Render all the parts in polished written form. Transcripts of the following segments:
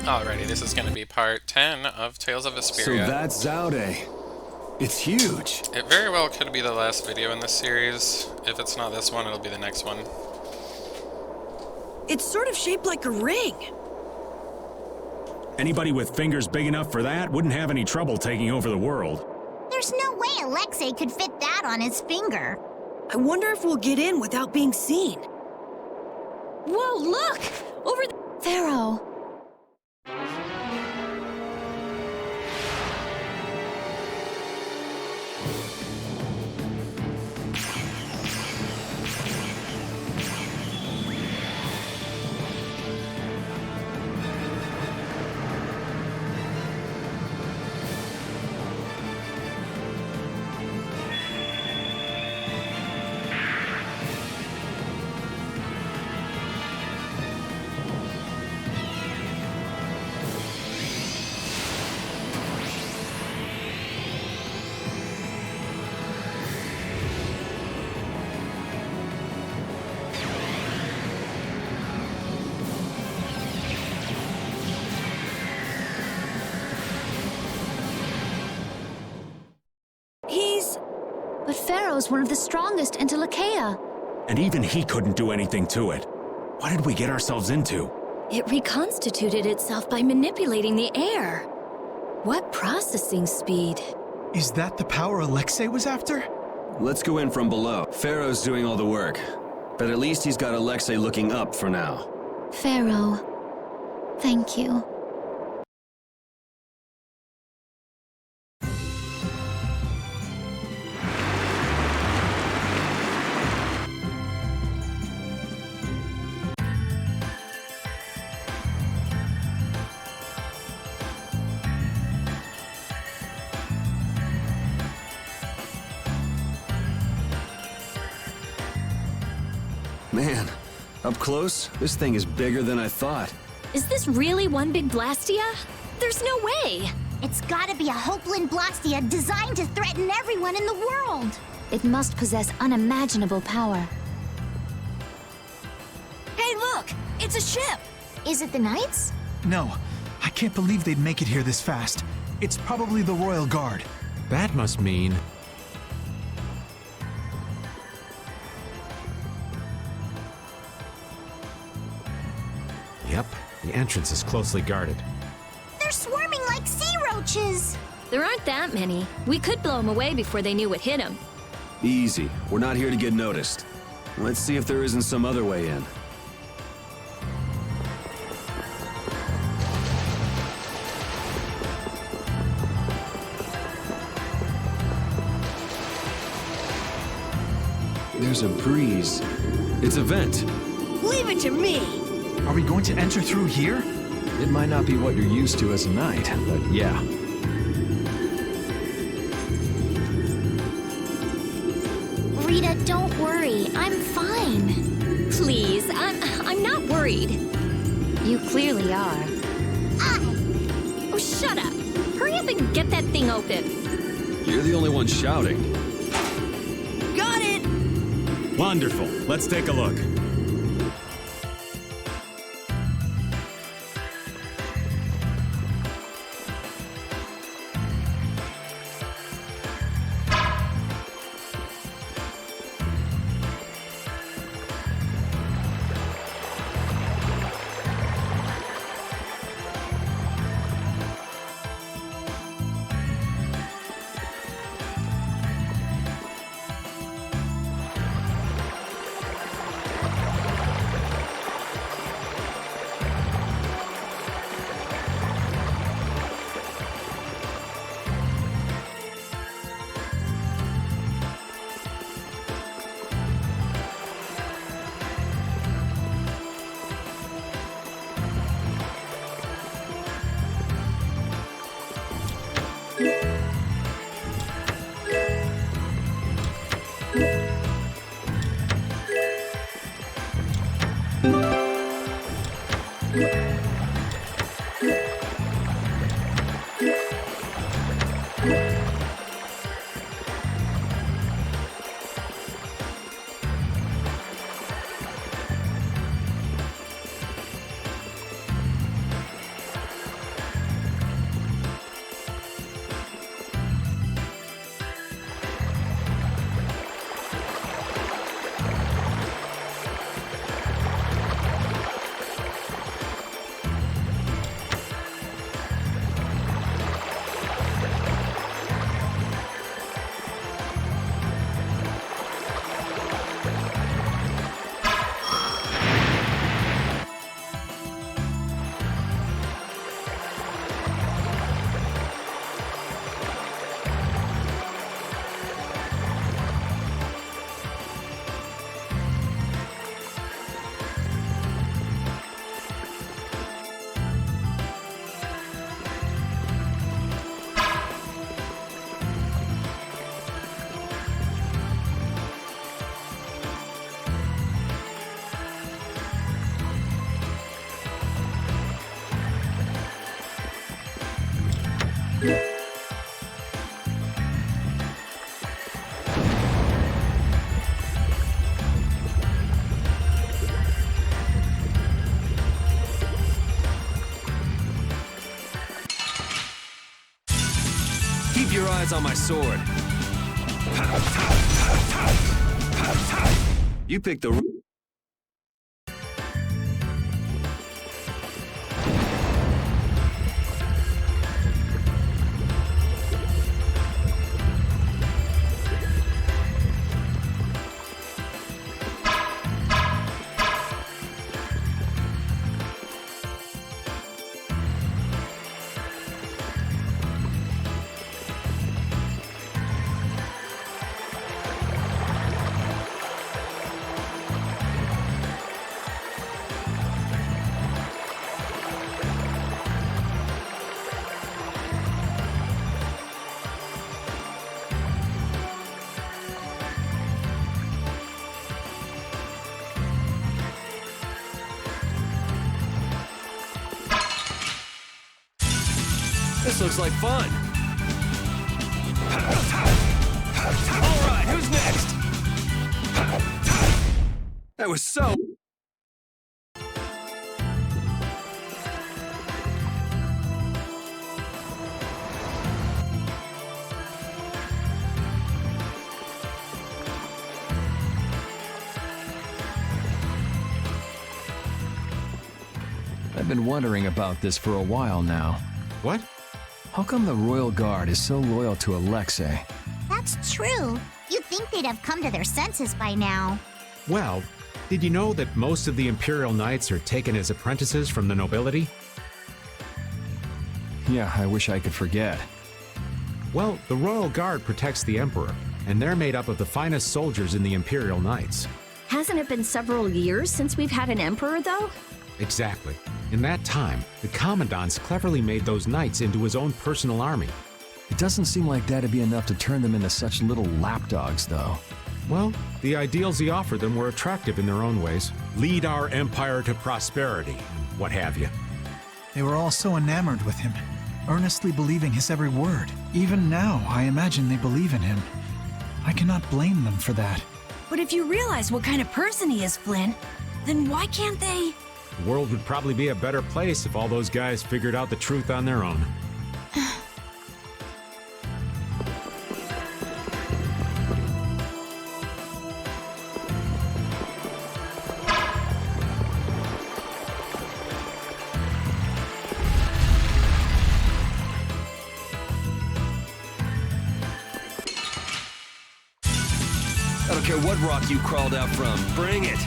Alrighty, this is going to be part 10 of Tales of So Vesperia. that's Zaude. It's huge. It very well could be the last video in this series. If it's not this one, it'll be the next one. It's sort of shaped like a ring. Anybody with fingers big enough for that wouldn't have any trouble taking over the world. There's no way Alexei could fit that on his finger. I wonder if we'll get in without being seen. Whoa, look! Over the... Pharaoh. But Pharaoh's one of the strongest in Telekea. And even he couldn't do anything to it. What did we get ourselves into? It reconstituted itself by manipulating the air. What processing speed? Is that the power Alexei was after? Let's go in from below. Pharaoh's doing all the work. But at least he's got Alexei looking up for now. Pharaoh, thank you. Man, up close, this thing is bigger than I thought. Is this really one big Blastia? There's no way! It's gotta be a Hopeland Blastia designed to threaten everyone in the world. It must possess unimaginable power. Hey, look! It's a ship! Is it the Knights? No, I can't believe they'd make it here this fast. It's probably the Royal Guard. That must mean... Yep, the entrance is closely guarded. They're swarming like sea roaches! There aren't that many. We could blow them away before they knew what hit them. Easy. We're not here to get noticed. Let's see if there isn't some other way in. There's a breeze. It's a vent. Leave it to me! Are we going to enter through here? It might not be what you're used to as a knight, but yeah. Rita, don't worry. I'm fine. Please, I'm not worried. You clearly are. Oh, shut up! Hurry up and get that thing open. You're the only one shouting. Got it! Wonderful. Let's take a look. hands on my sword. You picked the... This looks like fun. All right, who's next? That was so... I've been wondering about this for a while now. What? How come the Royal Guard is so loyal to Alexei? That's true. You'd think they'd have come to their senses by now. Well, did you know that most of the Imperial Knights are taken as apprentices from the nobility? Yeah, I wish I could forget. Well, the Royal Guard protects the Emperor, and they're made up of the finest soldiers in the Imperial Knights. Hasn't it been several years since we've had an emperor, though? Exactly. In that time, the Commandant's cleverly made those knights into his own personal army. It doesn't seem like that'd be enough to turn them into such little lapdogs, though. Well, the ideals he offered them were attractive in their own ways. Lead our empire to prosperity, and what have you. They were all so enamored with him, earnestly believing his every word. Even now, I imagine they believe in him. I cannot blame them for that. But if you realize what kind of person he is, Flynn, then why can't they... The world would probably be a better place if all those guys figured out the truth on their own. I don't care what rock you crawled out from. Bring it!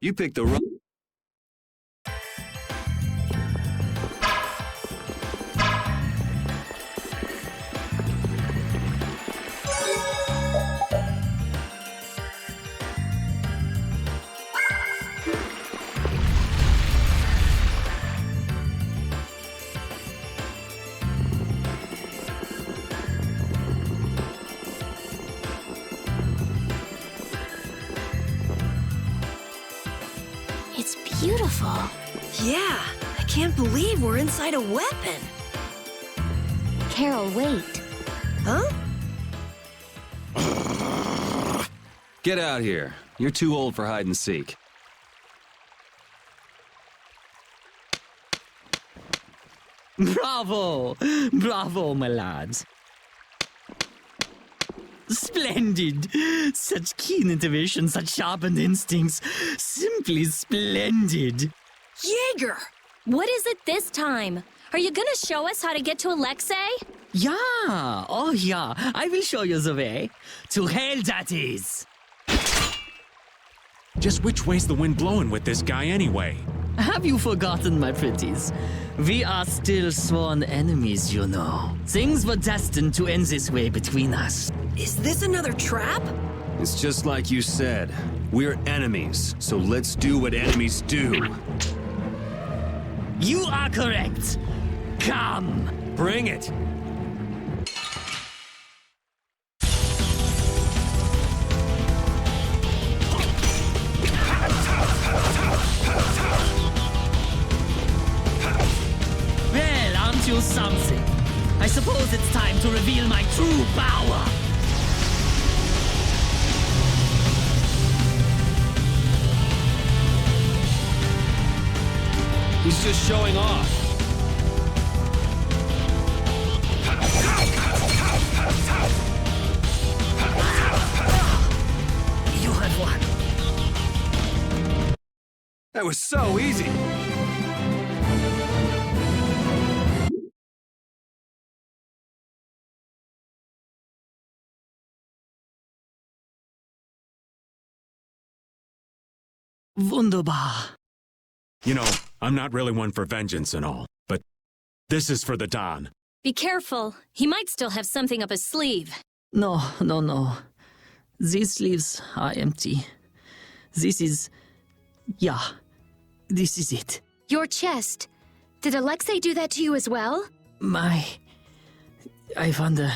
You picked the wrong... It's beautiful. Yeah, I can't believe we're inside a weapon. Carol, wait. Huh? Get out here. You're too old for hide and seek. Bravo! Bravo, my lads. Splendid! Such keen intuition, such sharpened instincts. Simply splendid. Jaeger! What is it this time? Are you gonna show us how to get to Alexei? Yeah! Oh, yeah. I will show you the way. To hell, that is! Just which way's the wind blowing with this guy anyway? Have you forgotten, my pretties? We are still sworn enemies, you know. Things were destined to end this way between us. Is this another trap? It's just like you said. We're enemies, so let's do what enemies do. You are correct. Come! Bring it! Well, aren't you something? I suppose it's time to reveal my true power. He's just showing off. That was so easy. Wunderbar. You know, I'm not really one for vengeance and all, but this is for the Don. Be careful. He might still have something up his sleeve. No, no, no. These sleeves are empty. This is... yeah. This is it. Your chest. Did Alexei do that to you as well? I wonder...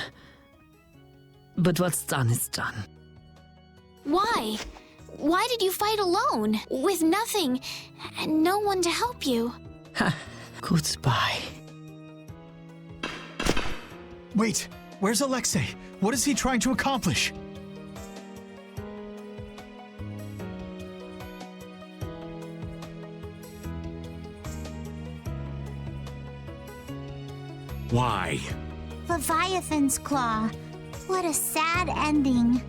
But what's done is done. Why? Why did you fight alone? With nothing, and no one to help you? Ha. Goodbye. Wait, where's Alexei? What is he trying to accomplish? Why? Leviathan's Claw. What a sad ending.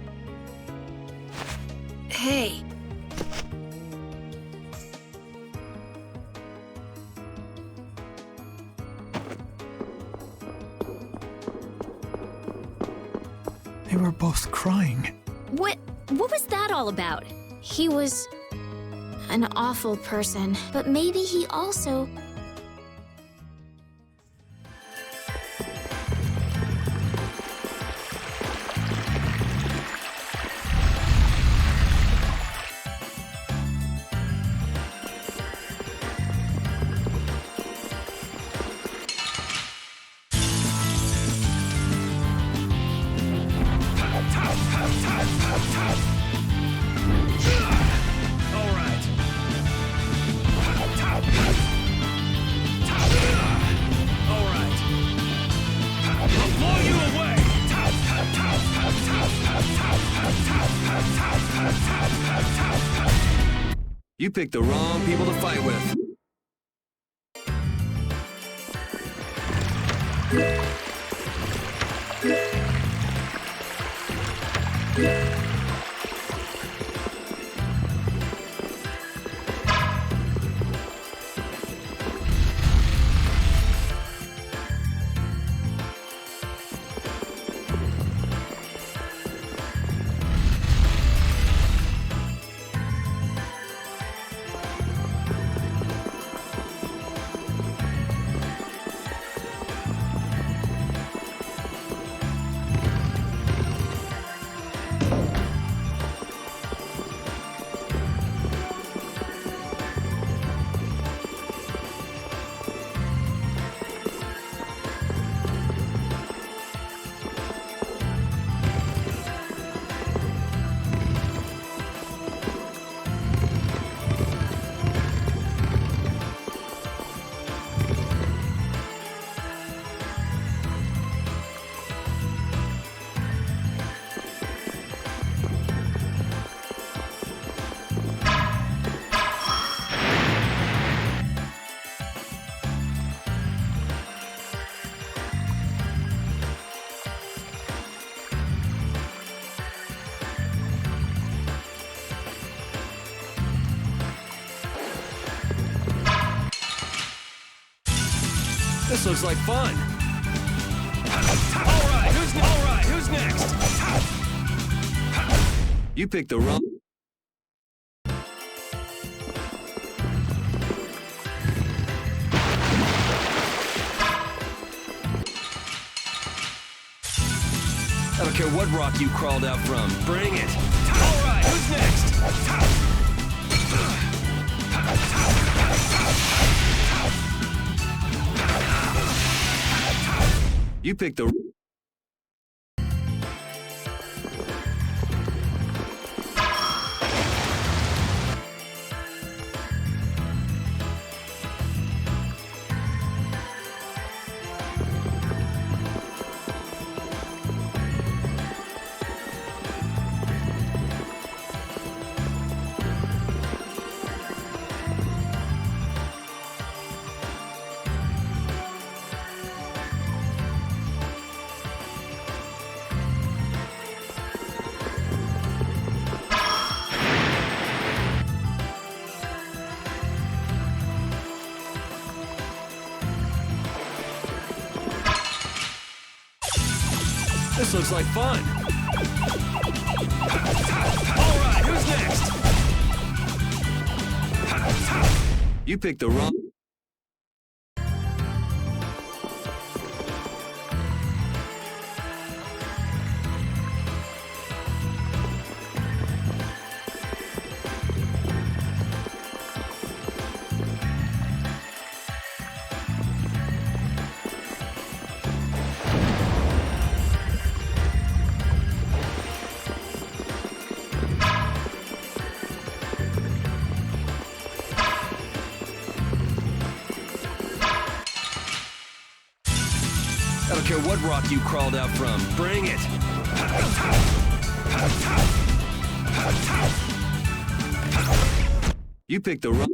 Hey. They were both crying. What was that all about? He was an awful person, but maybe he also... You picked the wrong people to fight with. This looks like fun. All right, who's next? You picked the wrong... I don't care what rock you crawled out from. Bring it. All right, who's next? You picked the... This looks like fun. All right, who's next? You picked the wrong... I don't care what rock you crawled out from. Bring it! You picked the wrong...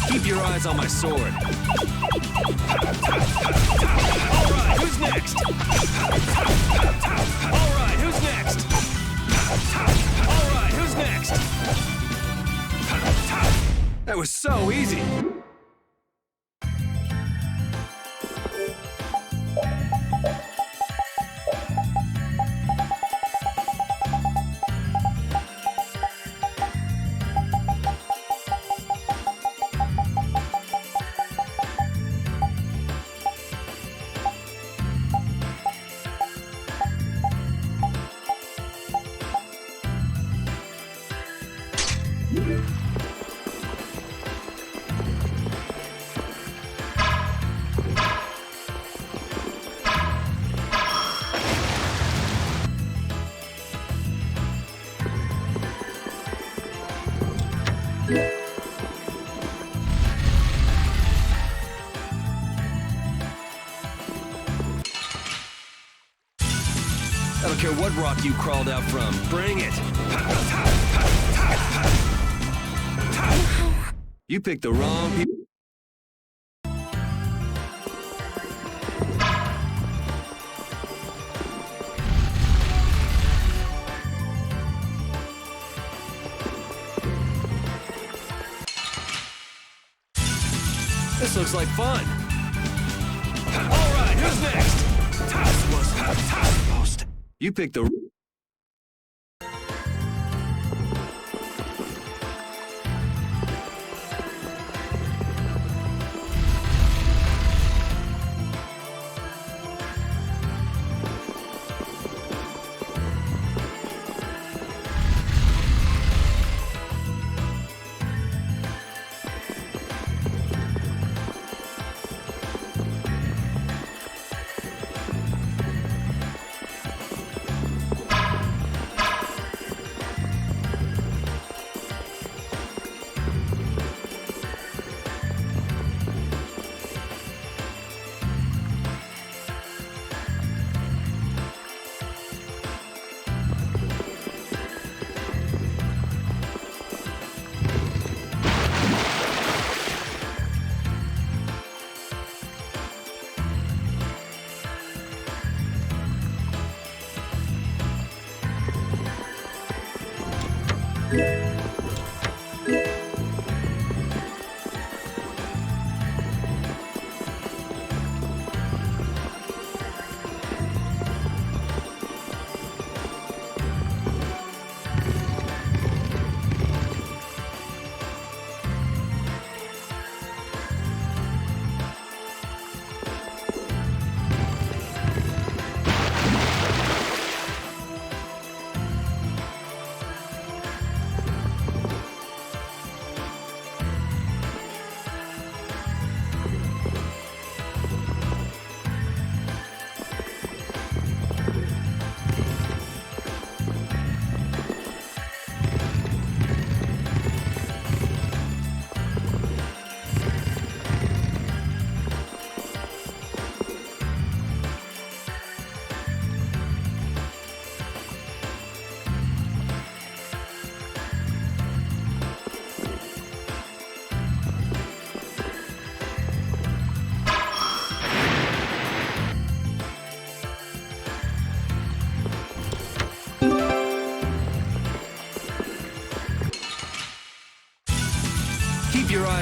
Keep your eyes on my sword. All right, who's next? All right, who's next? All right, who's next? That was so easy. I don't care what rock you crawled out from. Bring it! You picked the wrong people. This looks like fun. All right, who's next? This was supposed. You picked the...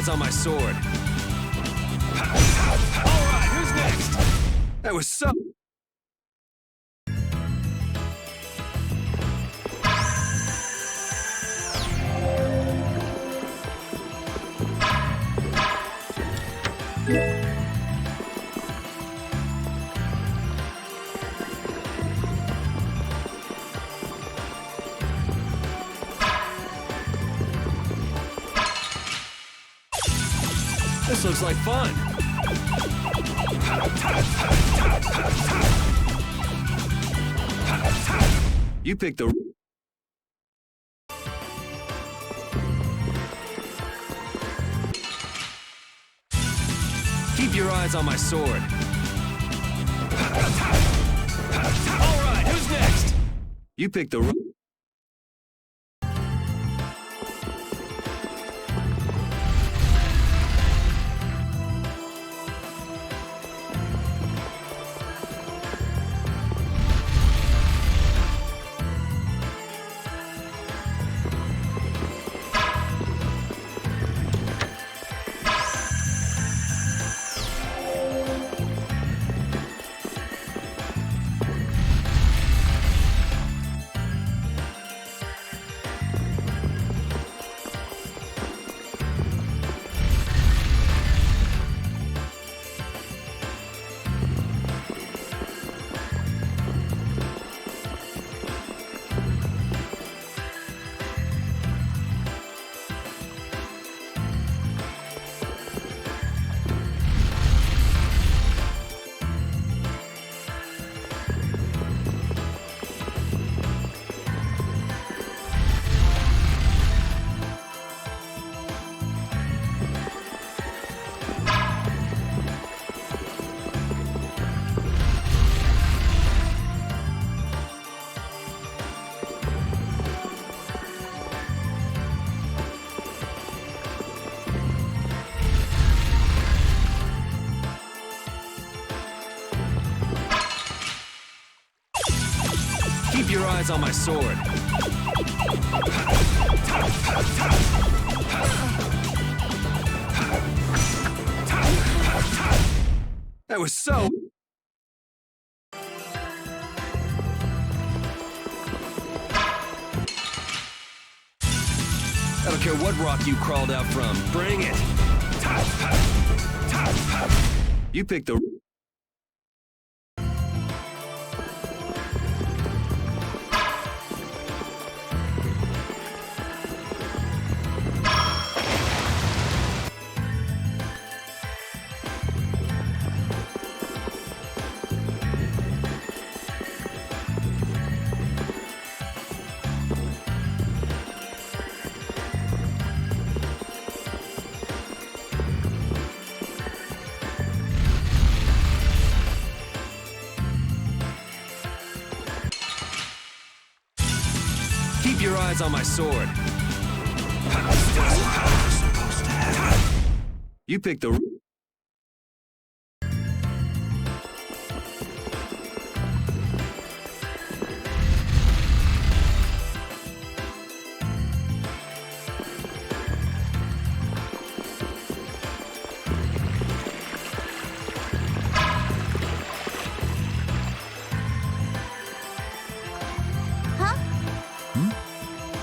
eyes on my sword. All right, who's next? That was so... This looks like fun. You picked the... Keep your eyes on my sword. All right, who's next? You picked the... Keep your eyes on my sword. That was so... I don't care what rock you crawled out from. Bring it! You picked the... Keep your eyes on my sword. You picked the...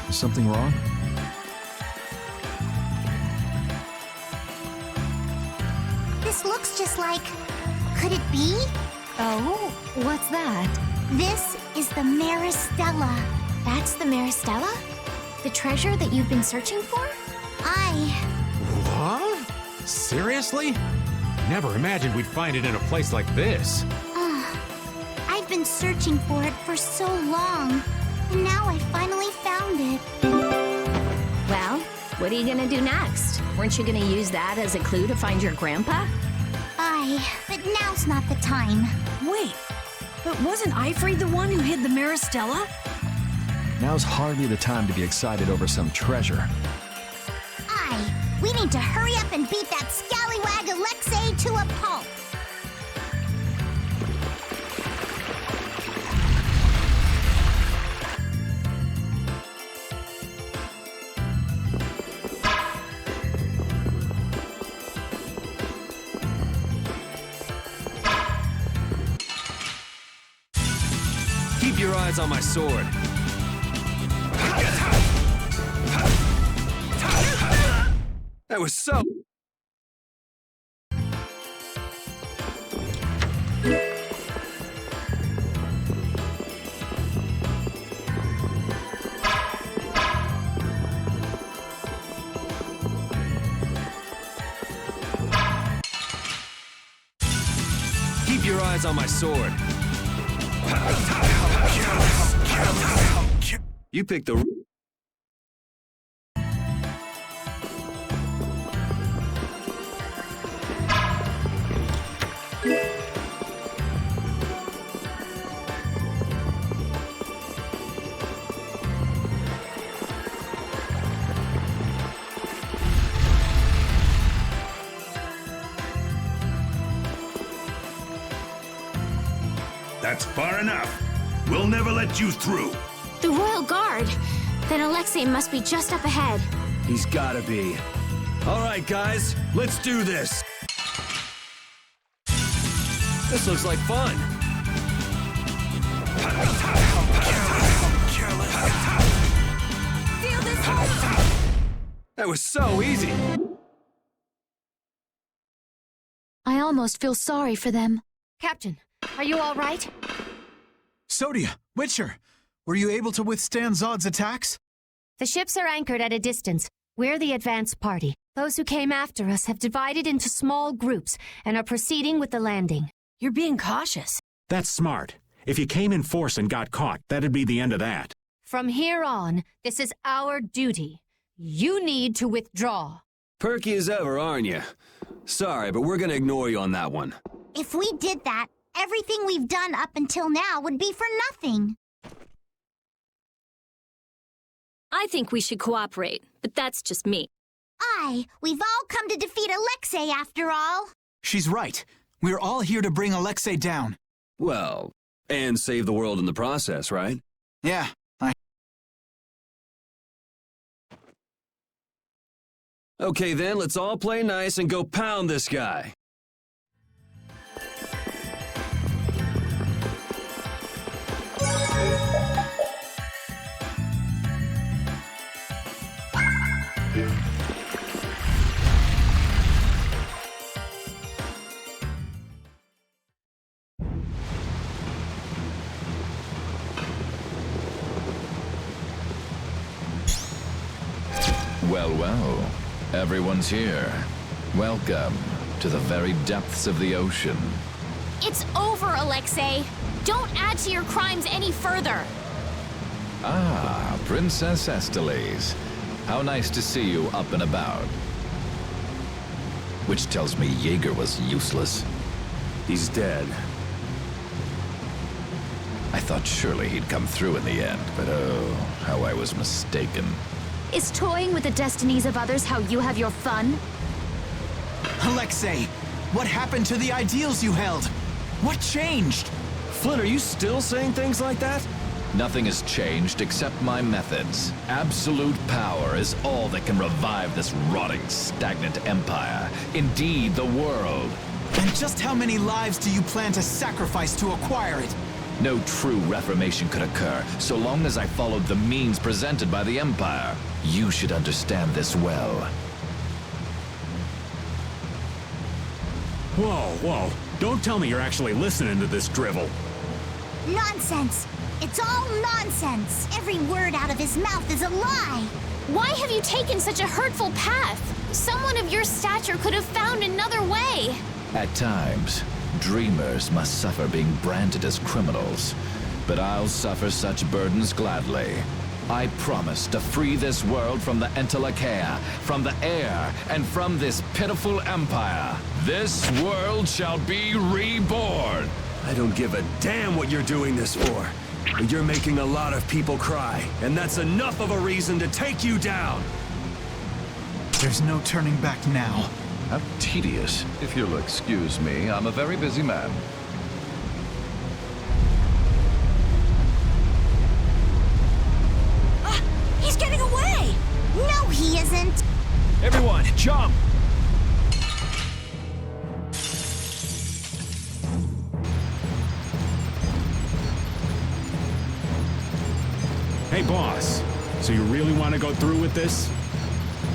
Is something wrong? This looks just like... Could it be? Oh, what's that? This is the Maristella. That's the Maristella? The treasure that you've been searching for? What? Seriously? Never imagined we'd find it in a place like this. I've been searching for it for so long. And now I finally found it. Well, what are you gonna do next? Weren't you gonna use that as a clue to find your grandpa? But now's not the time. Wait, but wasn't Ifrey the one who hid the Maristella? Now's hardly the time to be excited over some treasure. We need to hurry up and beat that scallywag Alexei to a pulp. Keep your eyes on my sword. That was so... Keep your eyes on my sword. You picked the... That's far enough. We'll never let you through. The Royal Guard. Then Alexei must be just up ahead. He's gotta be. All right, guys, let's do this. This looks like fun. Feel this? That was so easy. I almost feel sorry for them. Captain, are you all right? Sodia, Witcher, were you able to withstand Zod's attacks? The ships are anchored at a distance. We're the advance party. Those who came after us have divided into small groups and are proceeding with the landing. You're being cautious. That's smart. If you came in force and got caught, that'd be the end of that. From here on, this is our duty. You need to withdraw. Perky as ever, aren't you? Sorry, but we're gonna ignore you on that one. If we did that, everything we've done up until now would be for nothing. I think we should cooperate, but that's just me. We've all come to defeat Alexei after all. She's right. We're all here to bring Alexei down. Well, and save the world in the process, right? Yeah, Okay then, let's all play nice and go pound this guy. Well, well. Everyone's here. Welcome to the very depths of the ocean. It's over, Alexei. Don't add to your crimes any further. Ah, Princess Esteles. How nice to see you up and about. Which tells me Jaeger was useless. He's dead. I thought surely he'd come through in the end, but oh, how I was mistaken. Is toying with the destinies of others how you have your fun? Alexei, what happened to the ideals you held? What changed? Flynn, are you still saying things like that? Nothing has changed except my methods. Absolute power is all that can revive this rotting, stagnant empire. Indeed, the world. And just how many lives do you plan to sacrifice to acquire it? No true reformation could occur so long as I followed the means presented by the Empire. You should understand this well. Whoa, whoa. Don't tell me you're actually listening to this drivel. Nonsense. It's all nonsense. Every word out of his mouth is a lie. Why have you taken such a hurtful path? Someone of your stature could have found another way. At times, dreamers must suffer being branded as criminals. But I'll suffer such burdens gladly. I promise to free this world from the Entelachea, from the air, and from this pitiful empire. This world shall be reborn. I don't give a damn what you're doing this for. But you're making a lot of people cry, and that's enough of a reason to take you down. There's no turning back now. How tedious. If you'll excuse me, I'm a very busy man. He's getting away! No, he isn't. Everyone, jump! Hey, boss. So you really want to go through with this?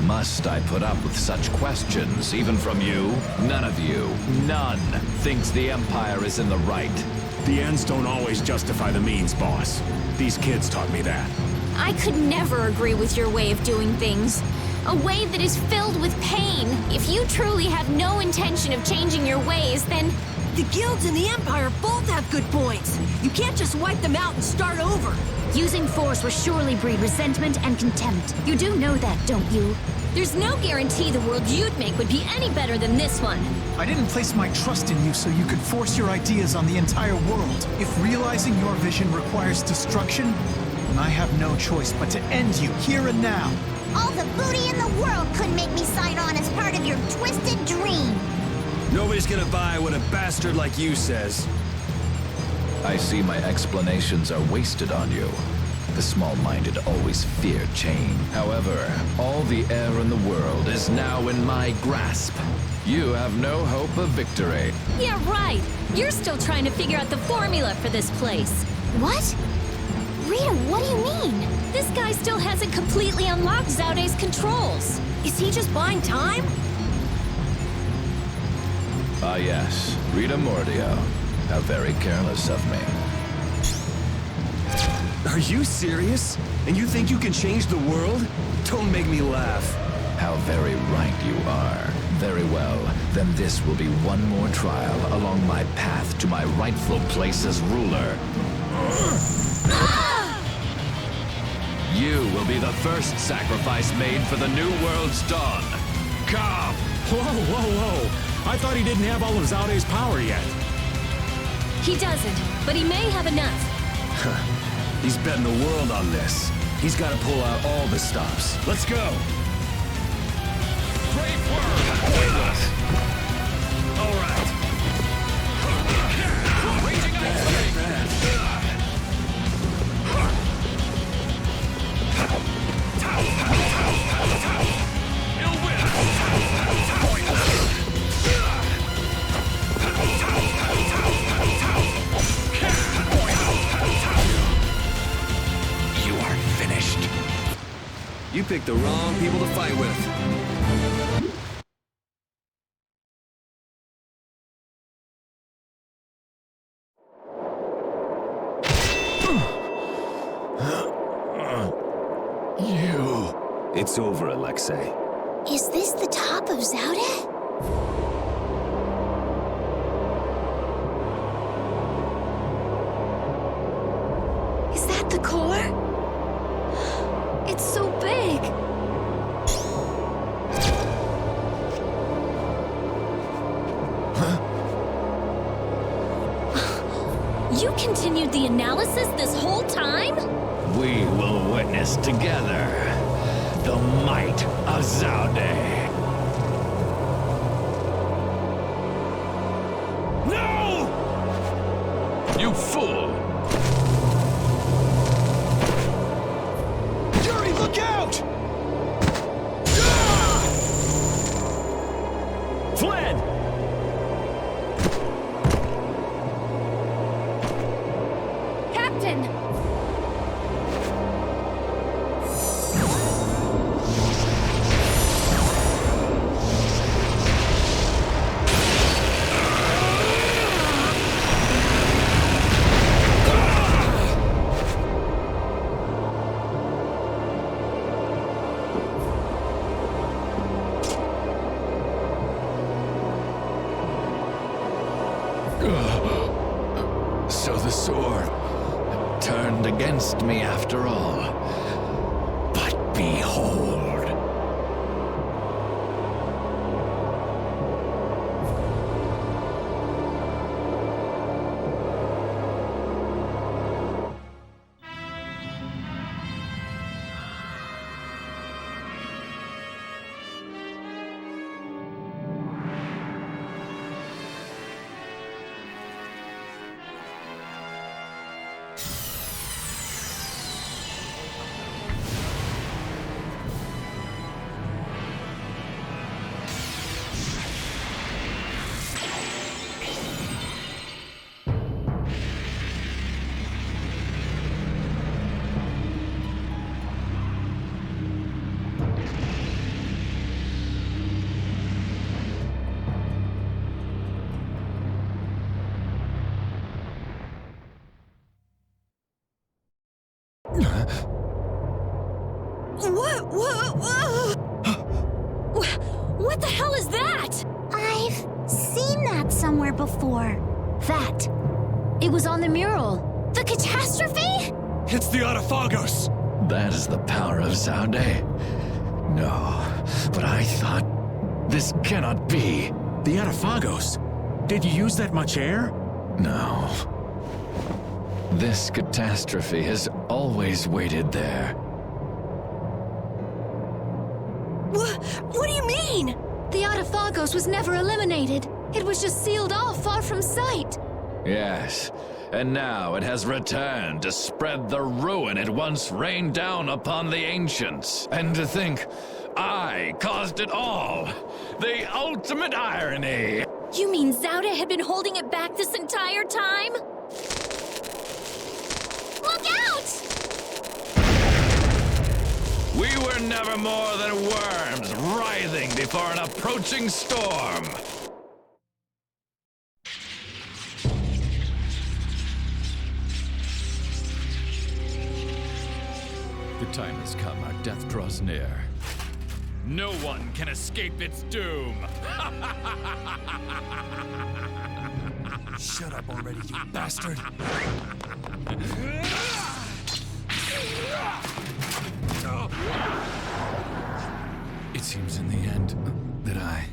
Must I put up with such questions, even from you? None of you, none, thinks the Empire is in the right. The ends don't always justify the means, boss. These kids taught me that. I could never agree with your way of doing things. A way that is filled with pain. If you truly have no intention of changing your ways, then... The guilds and the Empire both have good points. You can't just wipe them out and start over. Using force will surely breed resentment and contempt. You do know that, don't you? There's no guarantee the world you'd make would be any better than this one. I didn't place my trust in you so you could force your ideas on the entire world. If realizing your vision requires destruction, then I have no choice but to end you here and now. All the booty in the world couldn't make me sign on as part of your twisted dream. Nobody's gonna buy what a bastard like you says. I see my explanations are wasted on you. The small-minded always fear change. However, all the air in the world is now in my grasp. You have no hope of victory. Yeah, right. You're still trying to figure out the formula for this place. What? Rita, what do you mean? This guy still hasn't completely unlocked Zaude's controls. Is he just buying time? Ah yes, Rita Mordio. How very careless of me. Are you serious? And you think you can change the world? Don't make me laugh. How very right you are. Very well, then this will be one more trial along my path to my rightful place as ruler. You will be the first sacrifice made for the new world's dawn. Come! Whoa. I thought he didn't have all of Zaude's power yet. He doesn't, but he may have enough. He's betting the world on this. He's got to pull out all the stops. Let's go! Great work! With us! All right. Raging You are finished. You picked the wrong people to fight with. It's over, Alexei. Is this the top of Zaude? Is that the core? It's so big. You continued the analysis this whole time? We will witness together the might of Zaude. No! You fool! Yuri, look out! Fled! Captain! So the sword turned against me after all. But behold. What the hell is that? I've seen that somewhere before. That. It was on the mural. The catastrophe? It's the Autophagos! That is the power of Zaude? No, but I thought... This cannot be. The Autophagos? Did you use that much air? No. This catastrophe has always waited there. What do you mean? The Autophagos was never eliminated. It was just sealed off far from sight. Yes, and now it has returned to spread the ruin it once rained down upon the ancients. And to think, I caused it all. The ultimate irony. You mean Zaude had been holding it back this entire time? Look out! We were never more than worms writhing before an approaching storm. The time has come, our death draws near. No one can escape its doom! Shut up already, you bastard! It seems in the end that I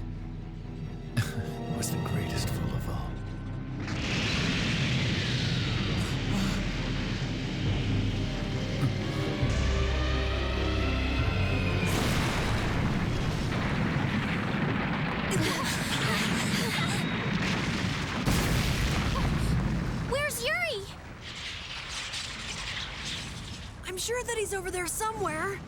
was the greatest fool of all. Where's Yuri? I'm sure that he's over there somewhere.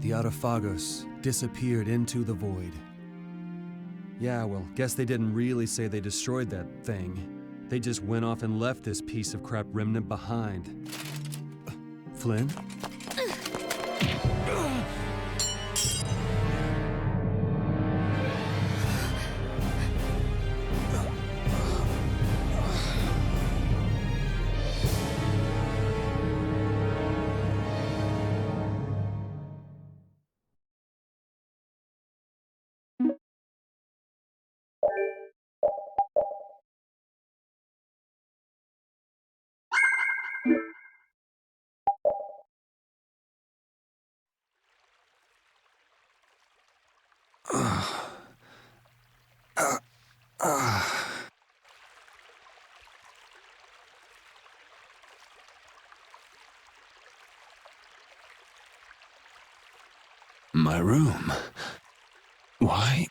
The Autophagos disappeared into the void. Yeah, well, guess they didn't really say they destroyed that thing. They just went off and left this piece of crap remnant behind. Flynn? My room. Why?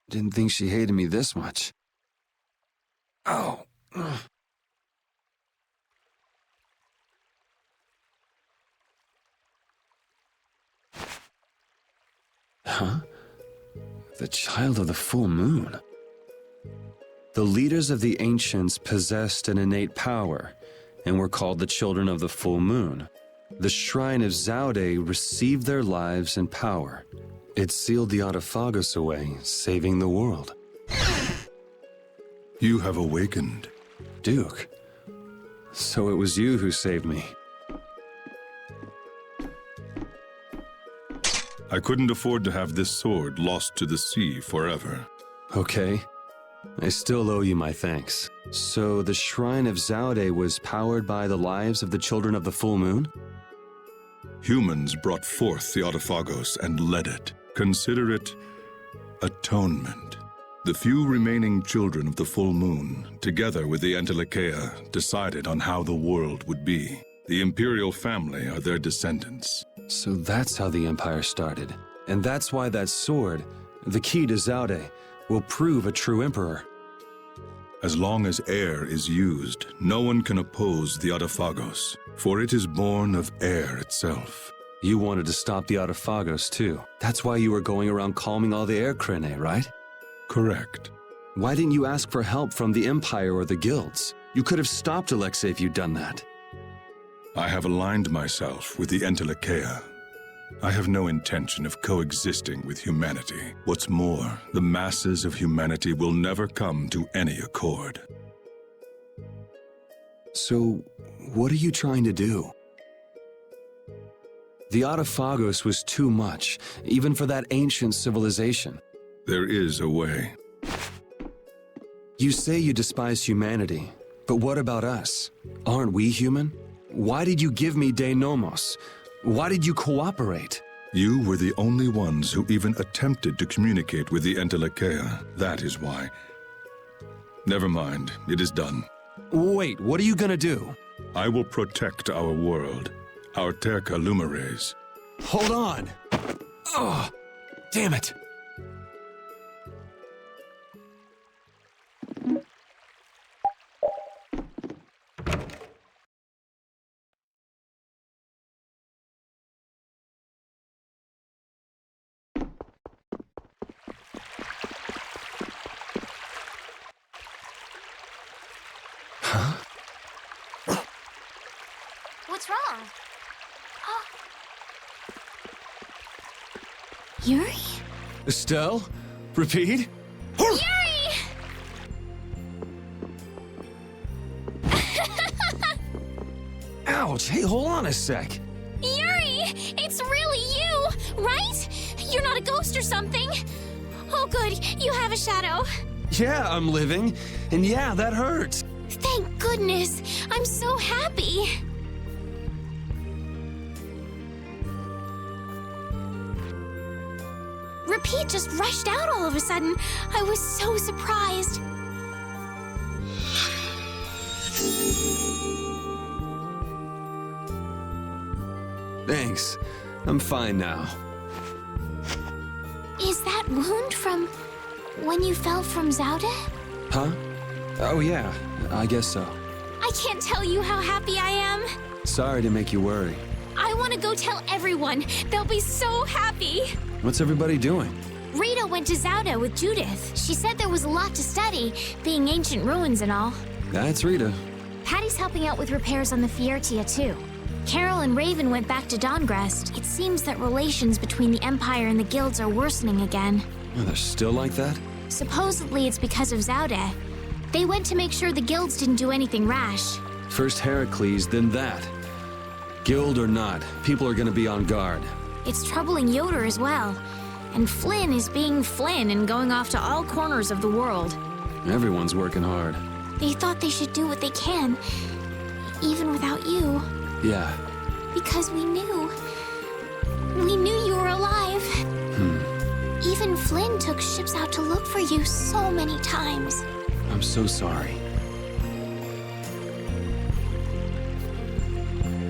Didn't think she hated me this much. Oh. Huh? The child of the full moon. The leaders of the ancients possessed an innate power and were called the children of the full moon. The shrine of Zaude received their lives and power. It sealed the Autophagos away, saving the world. You have awakened. Duke, so it was you who saved me. I couldn't afford to have this sword lost to the sea forever. Okay. I still owe you my thanks. So the Shrine of Zaude was powered by the lives of the children of the full moon? Humans brought forth the Autophagos and led it. Consider it atonement. The few remaining children of the full moon, together with the Entelekea, decided on how the world would be. The imperial family are their descendants. So that's how the Empire started. And that's why that sword, the key to Zaude, will prove a true emperor. As long as air is used, no one can oppose the Autophagos, for it is born of air itself. You wanted to stop the Autophagos too. That's why you were going around calming all the air Krene, right? Correct. Why didn't you ask for help from the Empire or the guilds? You could have stopped Alexei if you'd done that. I have aligned myself with the Entelekea. I have no intention of coexisting with humanity. What's more, the masses of humanity will never come to any accord. So, what are you trying to do? The Autophagos was too much, even for that ancient civilization. There is a way. You say you despise humanity, but what about us? Aren't we human? Why did you give me De Nomos? Why did you cooperate? You were the only ones who even attempted to communicate with the Entelekea. That is why. Never mind, it is done. Wait, what are you gonna do? I will protect our world, our Terca Lumares. Hold on! Oh, damn it! What's wrong? Yuri? Estelle? Repeat? Yuri! Ouch! Hey, hold on a sec. Yuri! It's really you, right? You're not a ghost or something. Oh, good. You have a shadow. Yeah, I'm living. And yeah, that hurts. Thank goodness. I'm so happy. Repeat just rushed out all of a sudden. I was so surprised. Thanks. I'm fine now. Is that wound from when you fell from Zaude? Huh? Oh yeah, I guess so. I can't tell you how happy I am. Sorry to make you worry. I want to go tell everyone. They'll be so happy. What's everybody doing? Rita went to Zaude with Judith. She said there was a lot to study, being ancient ruins and all. That's Rita. Patty's helping out with repairs on the Fiertia, too. Carol and Raven went back to Dawngrest. It seems that relations between the Empire and the guilds are worsening again. Oh, they're still like that? Supposedly it's because of Zaude. They went to make sure the guilds didn't do anything rash. First Heracles, then that. Guild or not, people are gonna be on guard. It's troubling Yoder as well. And Flynn is being Flynn and going off to all corners of the world. Everyone's working hard. They thought they should do what they can, even without you. Yeah. Because we knew. We knew you were alive. Even Flynn took ships out to look for you so many times. I'm so sorry.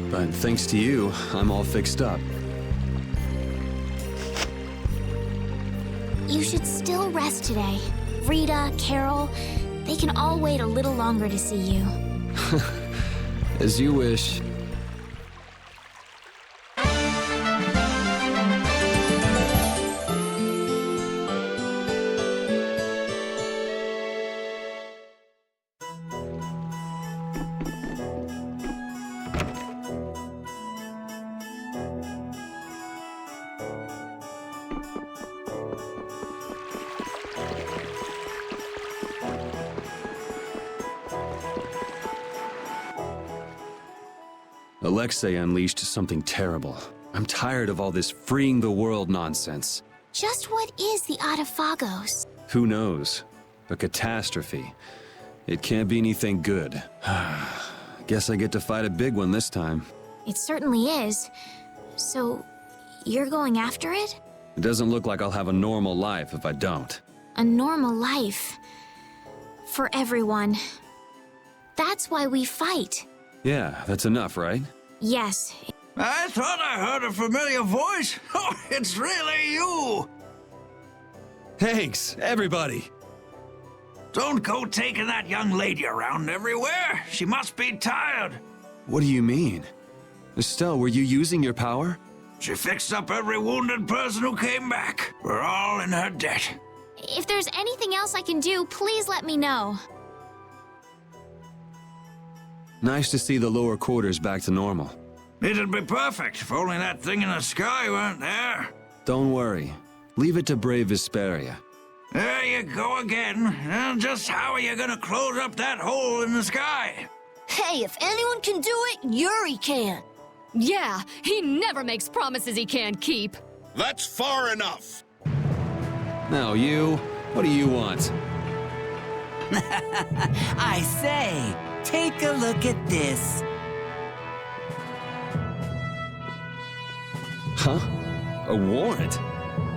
But thanks to you, I'm all fixed up. You should still rest today. Rita, Carol, they can all wait a little longer to see you. As you wish. Alexei unleashed something terrible. I'm tired of all this freeing the world nonsense. Just what is the Autophagos? Who knows? A catastrophe. It can't be anything good. Guess I get to fight a big one this time. It certainly is. So, you're going after it? It doesn't look like I'll have a normal life if I don't. A normal life. For everyone. That's why we fight. Yeah, that's enough, right? Yes. I thought I heard a familiar voice. Oh, it's really you! Thanks, everybody! Don't go taking that young lady around everywhere. She must be tired. What do you mean? Estelle, were you using your power? She fixed up every wounded person who came back. We're all in her debt. If there's anything else I can do, please let me know. Nice to see the lower quarters back to normal. It'd be perfect if only that thing in the sky weren't there. Don't worry. Leave it to brave Vesperia. There you go again. And just how are you gonna close up that hole in the sky? Hey, if anyone can do it, Yuri can. Yeah, he never makes promises he can't keep. That's far enough. Now you, what do you want? I say, take a look at this. Huh? A warrant?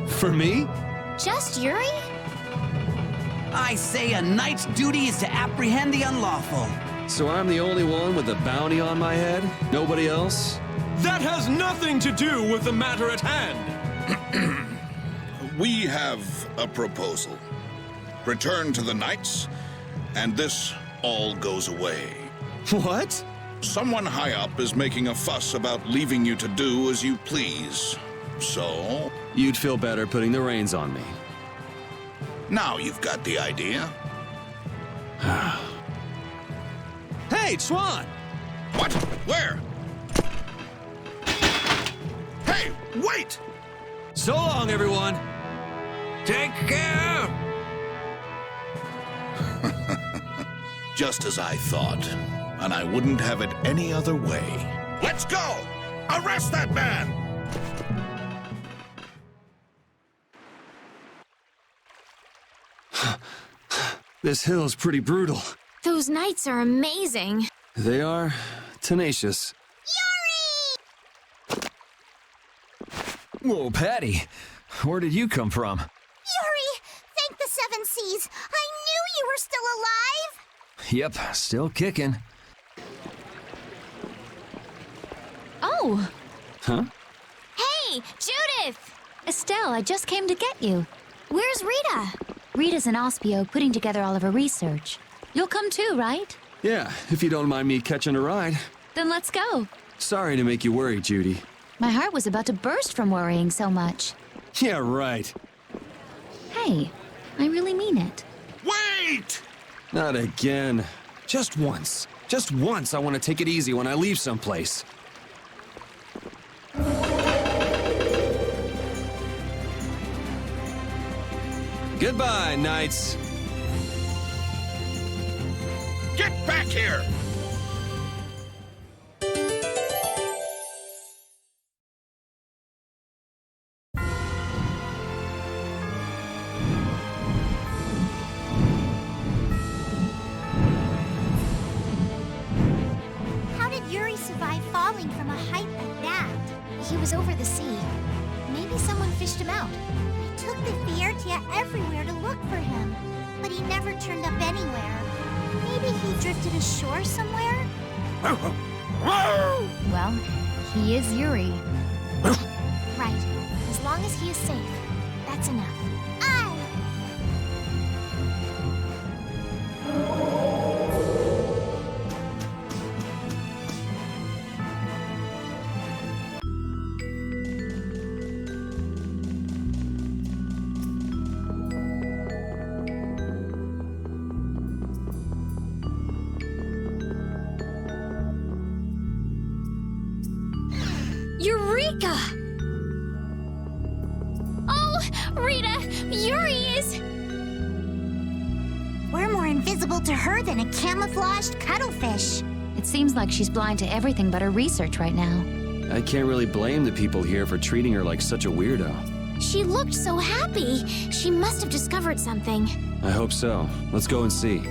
For me? Just Yuri? I say a knight's duty is to apprehend the unlawful. So I'm the only one with a bounty on my head? Nobody else? That has nothing to do with the matter at hand. We have a proposal. Return to the knights, and this all goes away. What? Someone high up is making a fuss about leaving you to do as you please. So? You'd feel better putting the reins on me. Now you've got the idea. Hey, Swan! What? Where? Hey, wait! So long, everyone! Take care! Just as I thought, and I wouldn't have it any other way. Let's go! Arrest that man! This hill's pretty brutal. Those knights are amazing. They are tenacious. Yuri! Whoa, Patty. Where did you come from? Yuri! Thank the Seven Seas! I knew you were still alive! Yep, still kicking. Oh! Huh? Hey, Judith! Estelle, I just came to get you. Where's Rita? Rita's in Ospio putting together all of her research. You'll come too, right? Yeah, if you don't mind me catching a ride. Then let's go. Sorry to make you worry, Judy. My heart was about to burst from worrying so much. Yeah, right. Hey, I really mean it. Wait! Not again. Just once. Just once I want to take it easy when I leave someplace. Goodbye, knights. Get back here! How did Yuri survive falling from a height like that? He was over the sea. Maybe someone fished him out. I took the Fiertia everywhere to look for him, but he never turned up anywhere. Maybe he drifted ashore somewhere? Well, he is Yuri. Right. As long as he is safe, that's enough. Aye! Eureka! Oh, Rita, Yuri is... We're more invisible to her than a camouflaged cuttlefish. It seems like she's blind to everything but her research right now. I can't really blame the people here for treating her like such a weirdo. She looked so happy. She must have discovered something. I hope so. Let's go and see.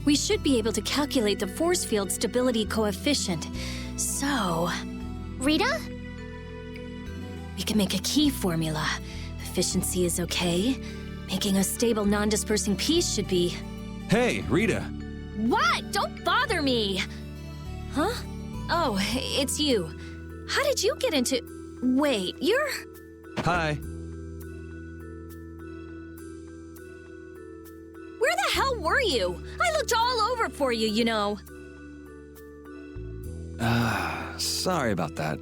We should be able to calculate the force field stability coefficient. So... Rita? We can make a key formula. Efficiency is okay. Making a stable, non-dispersing piece should be... Hey, Rita. What? Don't bother me! Huh? Oh, it's you. How did you get into... Wait, you're... Hi. Where the hell were you? I looked all over for you, you know. Sorry about that.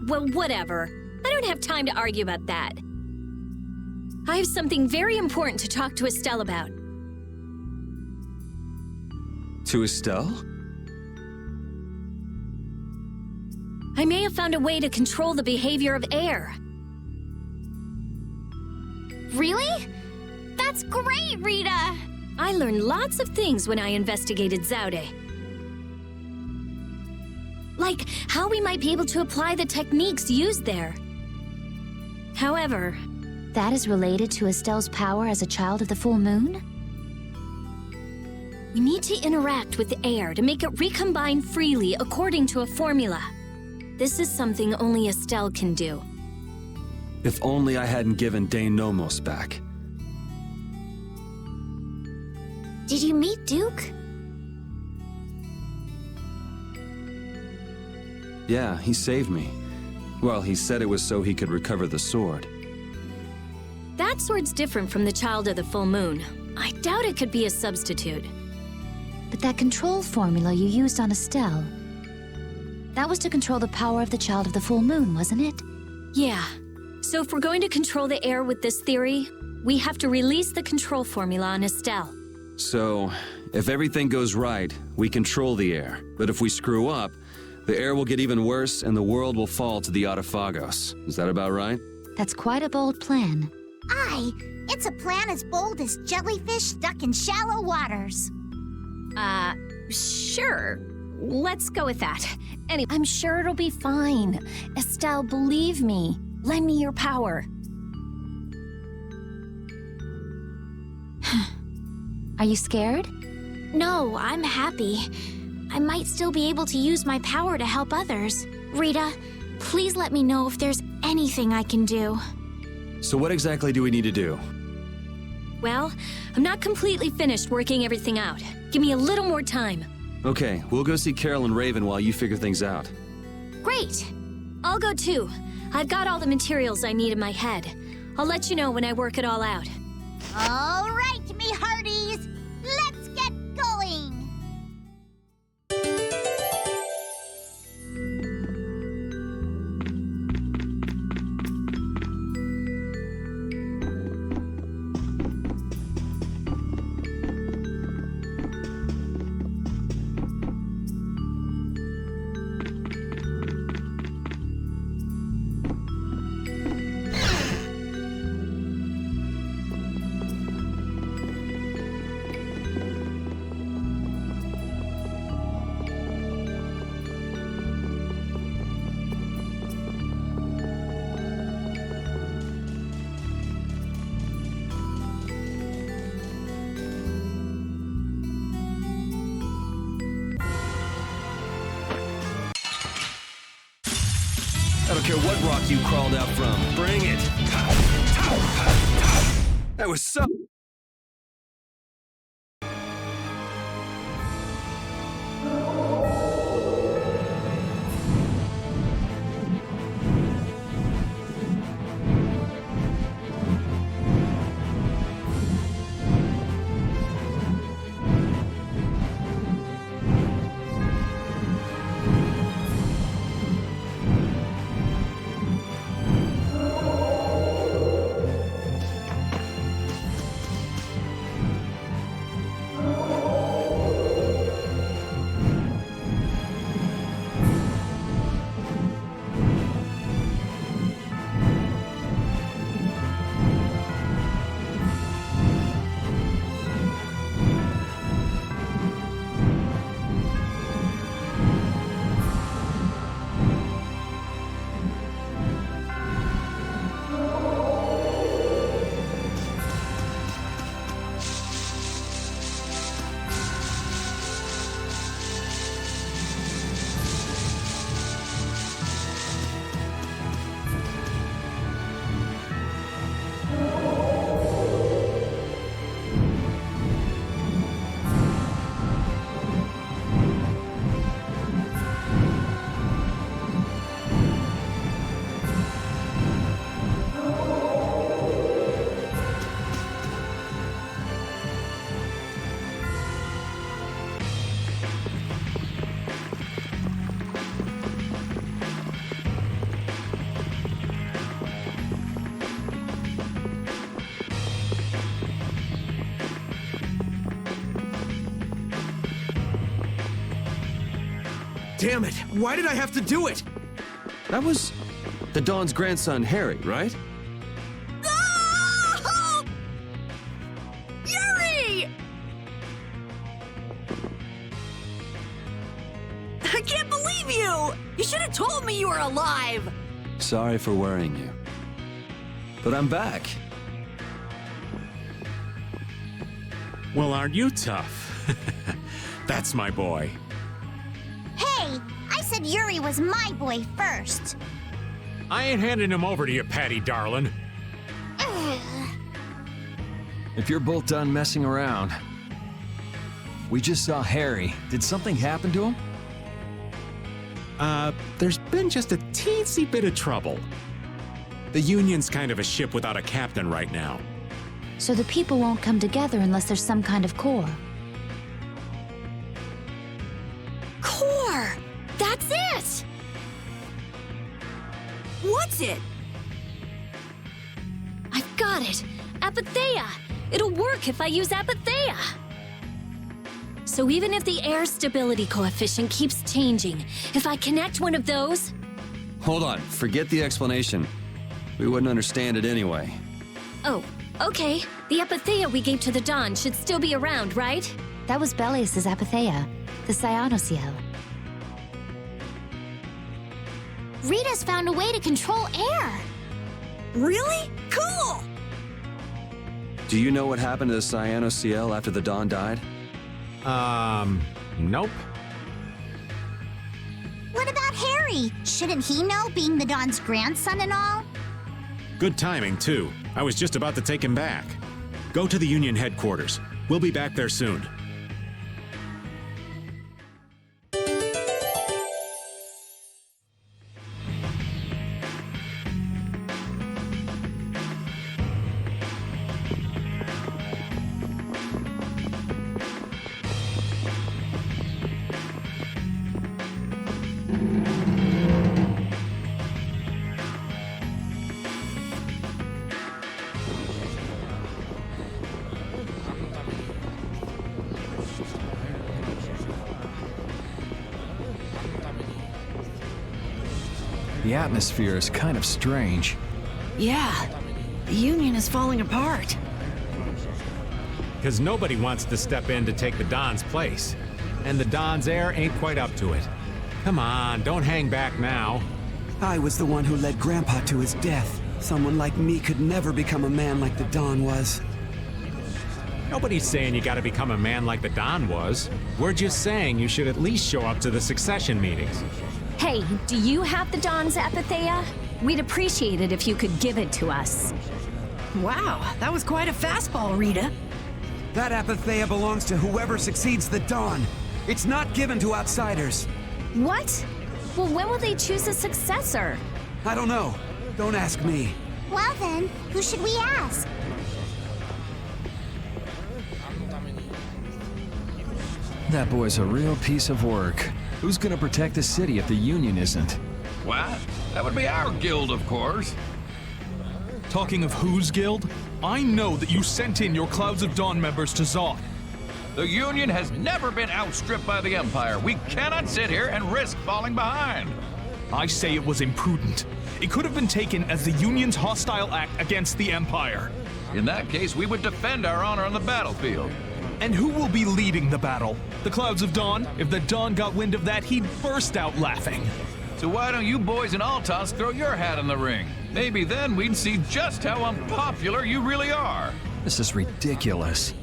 Well, whatever. I don't have time to argue about that. I have something very important to talk to Estelle about. To Estelle? I may have found a way to control the behavior of air. Really? That's great, Rita! I learned lots of things when I investigated Zaude. Like how we might be able to apply the techniques used there. However... That is related to Estelle's power as a child of the full moon? We need to interact with the air to make it recombine freely according to a formula. This is something only Estelle can do. If only I hadn't given Dane Nomos back. Did you meet Duke? Yeah, he saved me. Well, he said it was so he could recover the sword. That sword's different from the Child of the Full Moon. I doubt it could be a substitute. But that control formula you used on Estelle... That was to control the power of the Child of the Full Moon, wasn't it? Yeah. So if we're going to control the air with this theory, we have to release the control formula on Estelle. So, if everything goes right, we control the air. But if we screw up, the air will get even worse and the world will fall to the Autophagos. Is that about right? That's quite a bold plan. Aye, it's a plan as bold as jellyfish stuck in shallow waters. Sure. Let's go with that. Anyway, I'm sure it'll be fine. Estelle, believe me. Lend me your power. Are you scared? No, I'm happy. I might still be able to use my power to help others. Rita, please let me know if there's anything I can do. So what exactly do we need to do? well, I'm not completely finished working everything out. Give me a little more time. Okay, we'll go see Carol and Raven while you figure things out. Great! I'll go too. I've got all the materials I need in my head. I'll let you know when I work it all out. All right, me hearties! Let's get going! I don't care what rock you crawled out from. Bring it! That was so... Damn it! Why did I have to do it? That was the Dawn's grandson, Harry, right? Ah! Yuri! I can't believe you! You should have told me you were alive! Sorry for worrying you. But I'm back. Well, aren't you tough? That's my boy. Hey, I said Yuri was my boy first. I ain't handing him over to you, Patty darling. If you're both done messing around, we just saw Harry. Did something happen to him? There's been just a teensy bit of trouble. The Union's kind of a ship without a captain right now. So the people won't come together unless there's some kind of core. Core! That's it! What's it? I've got it! Apatheia! It'll work if I use Apatheia! So even if the air stability coefficient keeps changing, if I connect one of those... Hold on, forget the explanation. We wouldn't understand it anyway. Oh, okay. The Apatheia we gave to the Dawn should still be around, right? That was Belius's Apatheia, the Cyanociel. Rita's found a way to control air. Really? Cool! Do you know what happened to the Cyanociel after the Dawn died? Nope. What about Harry? Shouldn't he know, being the Dawn's grandson and all? Good timing, too. I was just about to take him back. Go to the Union headquarters. We'll be back there soon. The atmosphere is kind of strange. Yeah, the Union is falling apart. Because nobody wants to step in to take the Don's place. And the Don's heir ain't quite up to it. Come on, don't hang back now. I was the one who led Grandpa to his death. Someone like me could never become a man like the Don was. Nobody's saying you gotta become a man like the Don was. We're just saying you should at least show up to the succession meetings. Hey, do you have the Dawn's Apatheia? We'd appreciate it if you could give it to us. Wow, that was quite a fastball, Rita. That Apatheia belongs to whoever succeeds the Dawn. It's not given to outsiders. What? Well, when will they choose a successor? I don't know. Don't ask me. Well then, who should we ask? That boy's a real piece of work. Who's gonna protect the city if the Union isn't? What? That would be our guild, of course. Talking of whose guild? I know that you sent in your Clouds of Dawn members to Zod. The Union has never been outstripped by the Empire. We cannot sit here and risk falling behind. I say it was imprudent. It could have been taken as the Union's hostile act against the Empire. In that case, we would defend our honor on the battlefield. And who will be leading the battle? The Clouds of Dawn? If the Dawn got wind of that, he'd burst out laughing. So why don't you boys in Altos throw your hat in the ring? Maybe then we'd see just how unpopular you really are. This is ridiculous.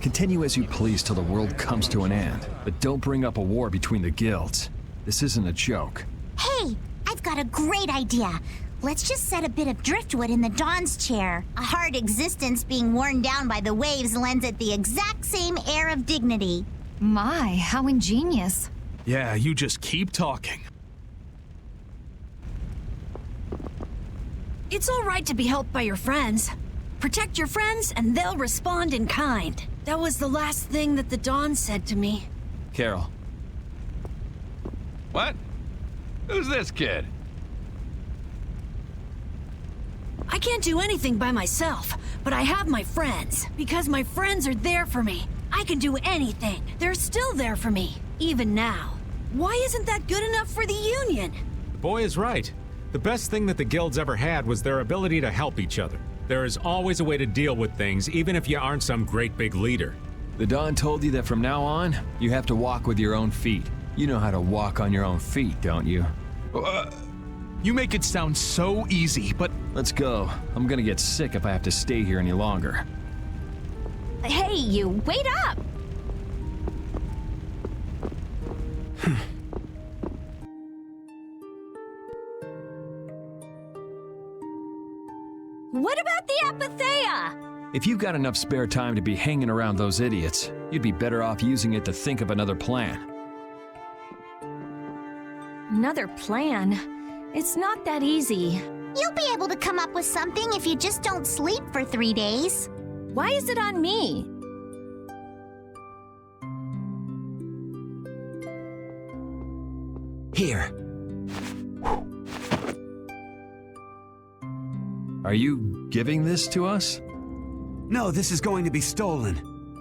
Continue as you please till the world comes to an end, but don't bring up a war between the guilds. This isn't a joke. Hey, I've got a great idea. Let's just set a bit of driftwood in the Dawn's chair. A hard existence being worn down by the waves lends it the exact same air of dignity. My, how ingenious. Yeah, you just keep talking. It's all right to be helped by your friends. Protect your friends and they'll respond in kind. That was the last thing that the Dawn said to me. Carol. What? Who's this kid? I can't do anything by myself, but I have my friends. Because my friends are there for me. I can do anything. They're still there for me, even now. Why isn't that good enough for the Union? The boy is right. The best thing that the guilds ever had was their ability to help each other. There is always a way to deal with things, even if you aren't some great big leader. The Dawn told you that from now on, you have to walk with your own feet. You know how to walk on your own feet, don't you? You make it sound so easy, but... Let's go. I'm gonna get sick if I have to stay here any longer. Hey, you, wait up! What about the Apatheia? If you've got enough spare time to be hanging around those idiots, you'd be better off using it to think of another plan. Another plan? It's not that easy. You'll be able to come up with something if you just don't sleep for 3 days. Why is it on me? Here. Are you giving this to us? No, this is going to be stolen.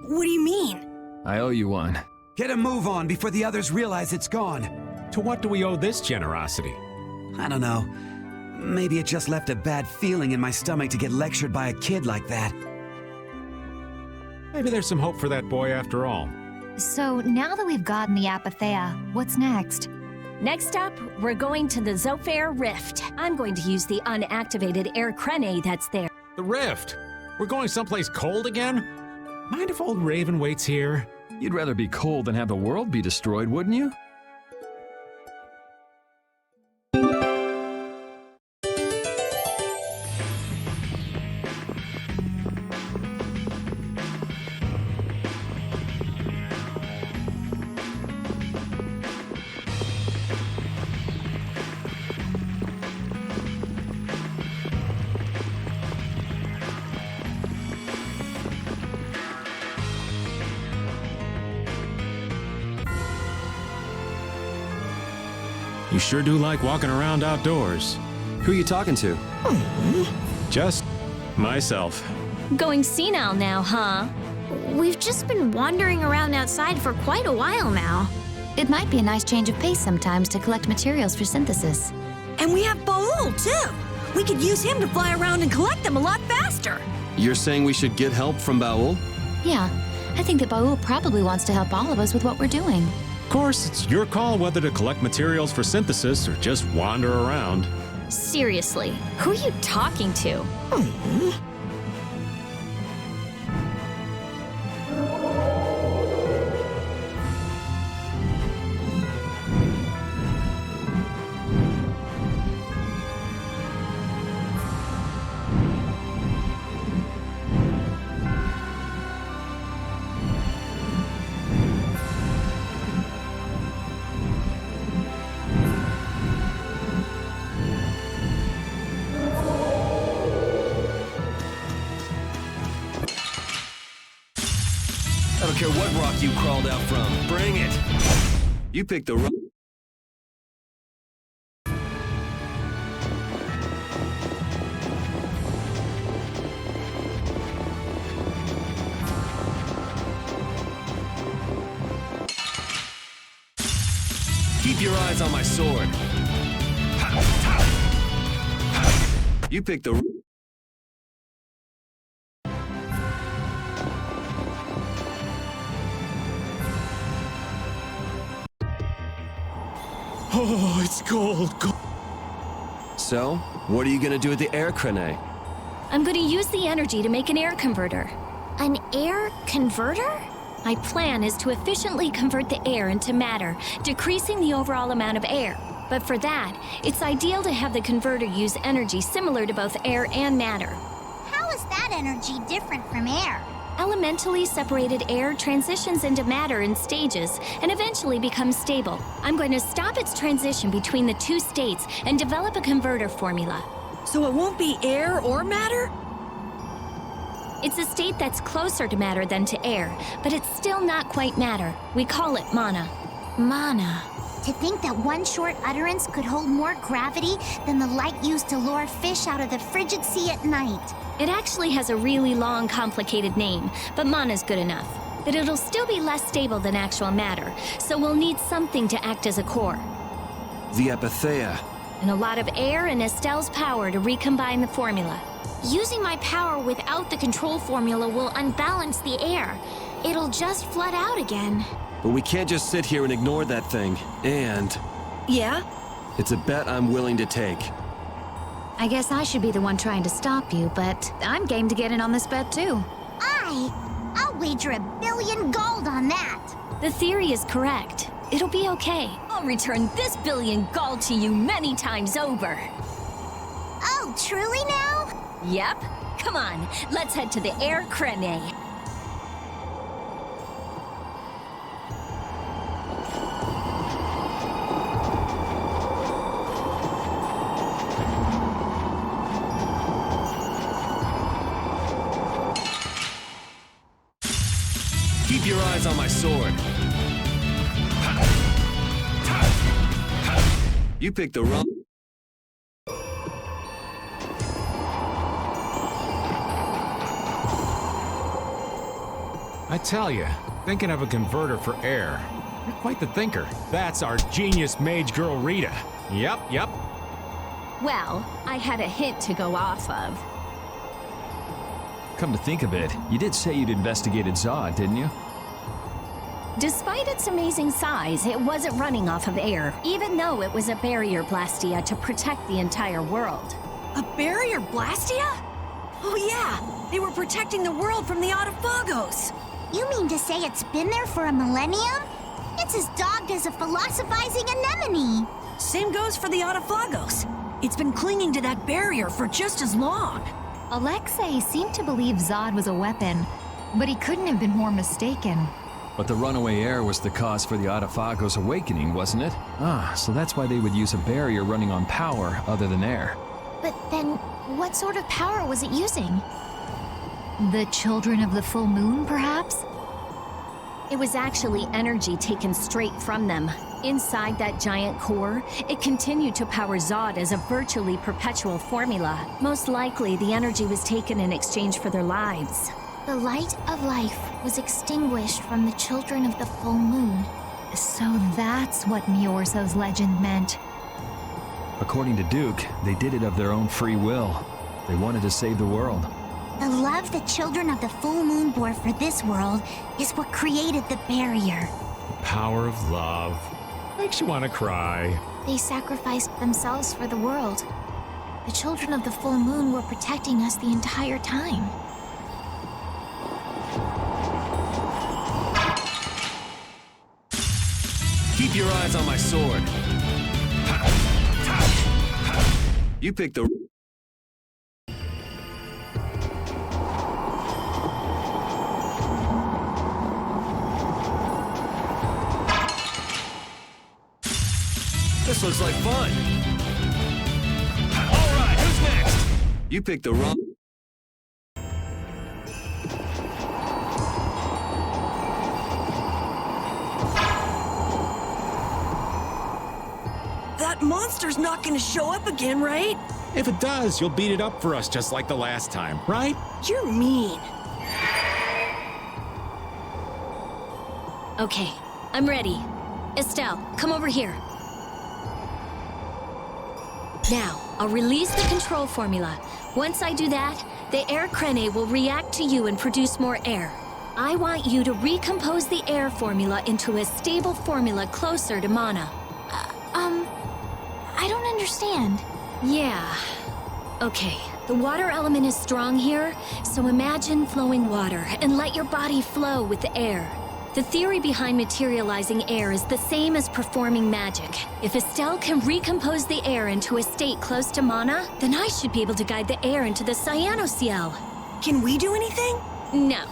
What do you mean? I owe you one. Get a move on before the others realize it's gone. To what do we owe this generosity? I don't know. Maybe it just left a bad feeling in my stomach to get lectured by a kid like that. Maybe there's some hope for that boy after all. So, now that we've gotten the Apatheia, what's next? Next up, we're going to the Zophair Rift. I'm going to use the unactivated air crene that's there. The Rift? We're going someplace cold again? Mind if old Raven waits here? You'd rather be cold than have the world be destroyed, wouldn't you? You sure do like walking around outdoors. Who are you talking to? Just myself. Going senile now, huh? We've just been wandering around outside for quite a while now. It might be a nice change of pace sometimes to collect materials for synthesis. And we have Baul, too. We could use him to fly around and collect them a lot faster. You're saying we should get help from Baul? Yeah, I think that Baul probably wants to help all of us with what we're doing. Of course, it's your call whether to collect materials for synthesis or just wander around. Seriously, who are you talking to? I don't care what rock you crawled out from. Bring it. You picked the wrong... Keep your eyes on my sword. You picked the... Oh, it's cold. So, what are you gonna do with the air crene? I'm going to use the energy to make an air converter. An air converter? My plan is to efficiently convert the air into matter, decreasing the overall amount of air. But for that, it's ideal to have the converter use energy similar to both air and matter. How is that energy different from air? Elementally separated air transitions into matter in stages and eventually becomes stable. I'm going to stop its transition between the two states and develop a converter formula. So it won't be air or matter? It's a state that's closer to matter than to air, but it's still not quite matter. We call it mana. Mana. To think that one short utterance could hold more gravity than the light used to lure fish out of the frigid sea at night. It actually has a really long, complicated name, but mana's good enough. but it'll still be less stable than actual matter, so we'll need something to act as a core. The Apatheia. And a lot of air and Estelle's power to recombine the formula. Using my power without the control formula will unbalance the air. It'll just flood out again. But we can't just sit here and ignore that thing. And... Yeah? It's a bet I'm willing to take. I guess I should be the one trying to stop you, but I'm game to get in on this bet too. I'll wager $1 billion gold on that. The theory is correct. It'll be okay. I'll return this $1 billion gold to you many times over. Oh, truly now? Yep. Come on, let's head to the Air Crene. Keep your eyes on my sword. You picked the wrong... I tell you, thinking of a converter for air. You're quite the thinker. That's our genius mage girl Rita. Yep. Well, I had a hint to go off of. Come to think of it, you did say you'd investigated Zod, didn't you? Despite its amazing size, it wasn't running off of air, even though it was a barrier blastia to protect the entire world. A barrier blastia? Oh yeah, they were protecting the world from the Autophagos. You mean to say it's been there for a millennium? It's as dogged as a philosophizing anemone. Same goes for the Autophagos. It's been clinging to that barrier for just as long. Alexei seemed to believe Zod was a weapon, but he couldn't have been more mistaken. But the runaway air was the cause for the Autophagos' awakening, wasn't it? So that's why they would use a barrier running on power other than air. But then, what sort of power was it using? The children of the full moon, perhaps? It was actually energy taken straight from them. Inside that giant core, it continued to power Zod as a virtually perpetual formula. Most likely, the energy was taken in exchange for their lives. The light of life was extinguished from the children of the full moon. So that's what Miorzo's legend meant. According to Duke, they did it of their own free will. They wanted to save the world. The love the children of the full moon bore for this world is what created the barrier. The power of love. Makes you want to cry. They sacrificed themselves for the world. The children of the full moon were protecting us the entire time. Keep your eyes on my sword. You picked the... This looks like fun. All right, who's next? You picked the wrong... That monster's not gonna show up again, right? If it does, you'll beat it up for us just like the last time, right? You're mean. Okay, I'm ready. Estelle, come over here. Now, I'll release the control formula. Once I do that, the air crene will react to you and produce more air. I want you to recompose the air formula into a stable formula closer to mana. I don't understand. Yeah. Okay, the water element is strong here, so imagine flowing water and let your body flow with the air. The theory behind materializing air is the same as performing magic. If Estelle can recompose the air into a state close to mana, then I should be able to guide the air into the Cyanoceal. Can we do anything? No.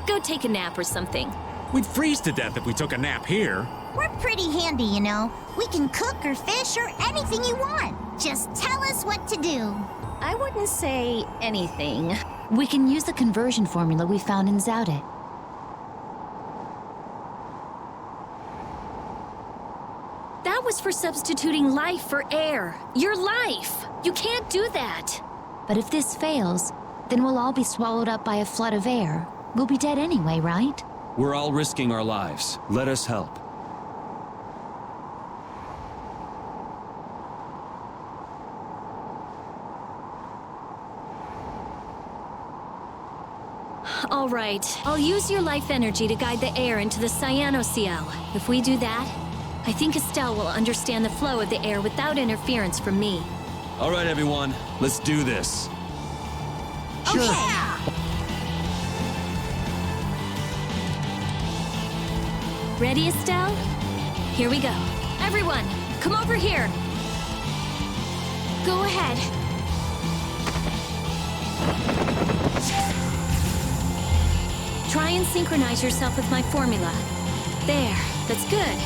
Go take a nap or something. We'd freeze to death if we took a nap here. We're pretty handy, you know. We can cook or fish or anything you want. Just tell us what to do. I wouldn't say anything. We can use the conversion formula we found in Zaudet. That was for substituting life for air. Your life! You can't do that! But if this fails, then we'll all be swallowed up by a flood of air. We'll be dead anyway, right? We're all risking our lives. Let us help. All right, I'll use your life energy to guide the air into the Cyanoceal. If we do that, I think Estelle will understand the flow of the air without interference from me. All right, everyone, let's do this. Sure. Ready, Estelle? Here we go. Everyone, come over here. Go ahead. Try and synchronize yourself with my formula. There, that's good.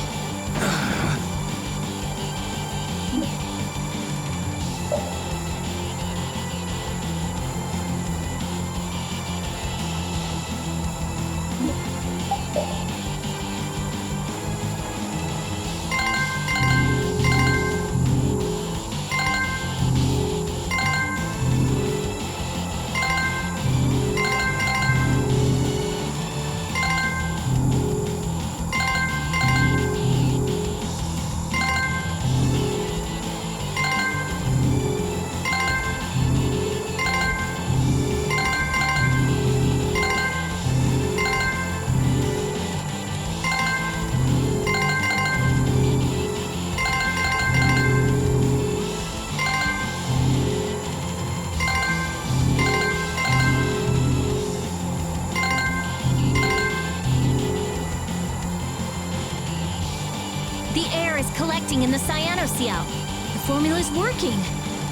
Collecting in the Cyanoceal. The formula's working.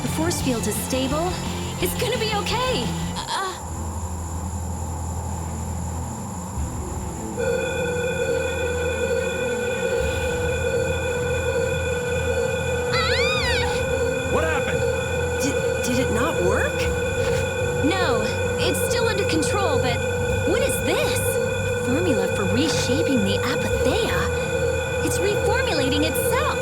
The force field is stable. It's gonna be okay. What happened? Did it not work? No, it's still under control, but what is this? A formula for reshaping the Apatheia. It's reformulating itself.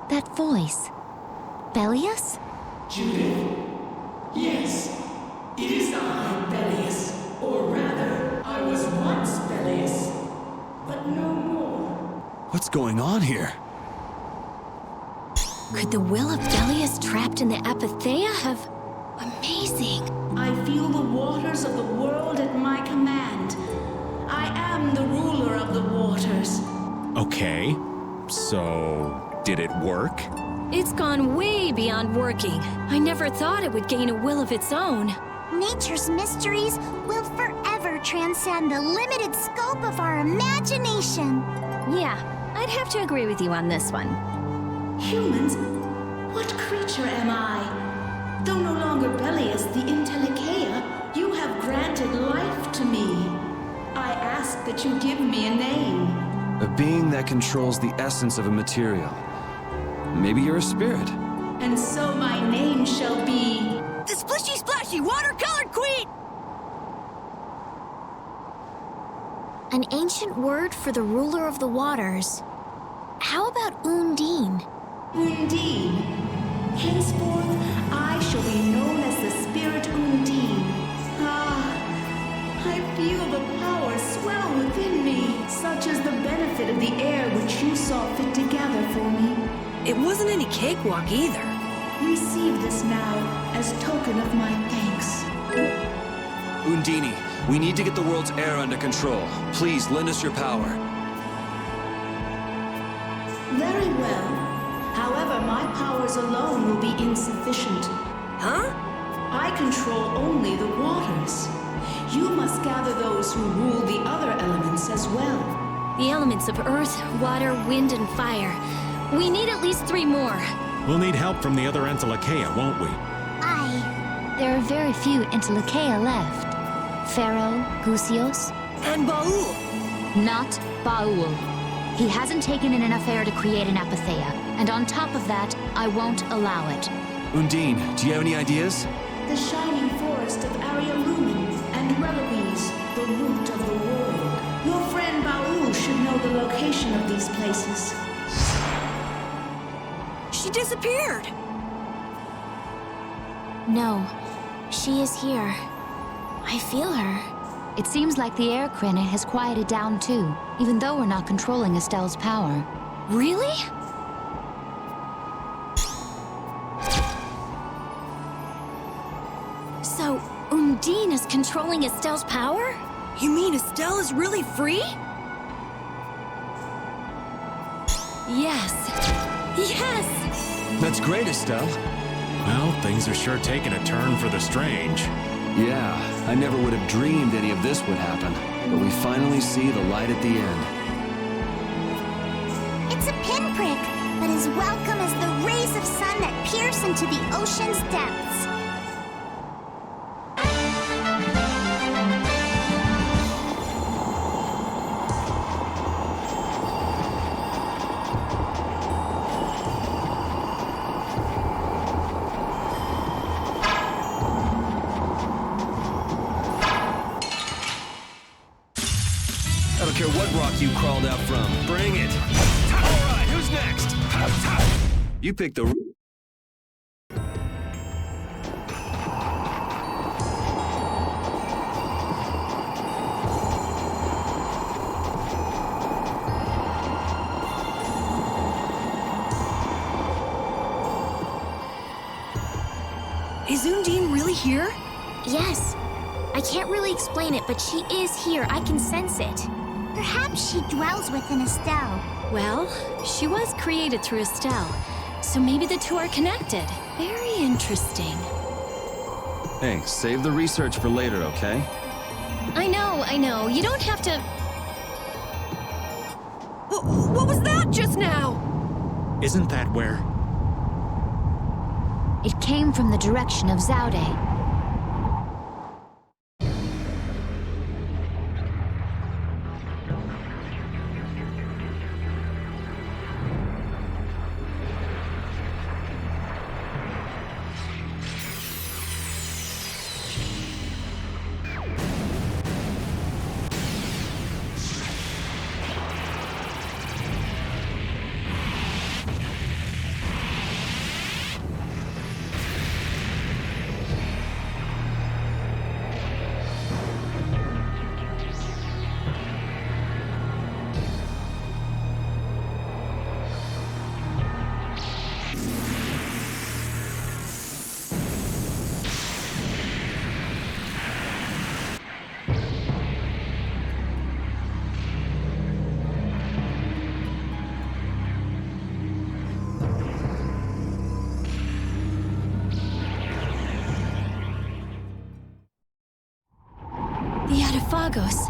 That voice. Bellius? Judith? Yes. It is I, Bellius. Or rather, I was once Bellius. But no more. What's going on here? Could the will of Bellius trapped in the Apatheia have... Amazing. I feel the waters of the world at my command. I am the ruler of the waters. Okay, so did it work? It's gone way beyond working. I never thought it would gain a will of its own. Nature's mysteries will forever transcend the limited scope of our imagination. Yeah, I'd have to agree with you on this one. Humans? What creature am I? Though no longer Bellius the Intellicheia, you have granted life to me. I ask that you give me a name. A being that controls the essence of a material. Maybe you're a spirit. And so my name shall be... The Splishy Splashy Watercolored Queen! An ancient word for the ruler of the waters. How about Undine? Undine. Henceforth, I shall be known as the Spirit Undine. Ah, I feel the power swell within me, such as the benefit of the air which you saw fit to gather for me. It wasn't any cakewalk either. Receive this now as token of my thanks. Undine, we need to get the world's air under control. Please, lend us your power. Very well. However, my powers alone will be insufficient. Huh? I control only the waters. You must gather those who rule the other elements as well. The elements of earth, water, wind, and fire. We need at least 3 more. We'll need help from the other Entelikeia, won't we? There are very few Intellicheia left. Pharaoh, Gusios. And Baul. Not Baul. He hasn't taken in enough air to create an Apatheia, and on top of that, I won't allow it. Undine, do you have any ideas? The shining forest of Arialumin and Reloise, the root of the world. Your friend Baul should know the location of these places. She disappeared! No, she is here. I feel her. It seems like the air crenate has quieted down too, even though we're not controlling Estelle's power. Really? So, Undine is controlling Estelle's power? You mean Estelle is really free? Yes. Yes! That's great, Estelle. Well, things are sure taking a turn for the strange. Yeah, I never would have dreamed any of this would happen. But we finally see the light at the end. It's a pinprick, but as welcome as the rays of sun that pierce into the ocean's depths. I don't care what rock you crawled out from. Bring it. All right, who's next? You picked the... Is Undine really here? Yes. I can't really explain it, but she is here. I can sense it. Perhaps she dwells within Estelle. Well, she was created through Estelle, so maybe the two are connected. Very interesting. Hey, save the research for later, okay? I know. You don't have to... What was that just now? Isn't that where? It came from the direction of Zaude. The Adafagos.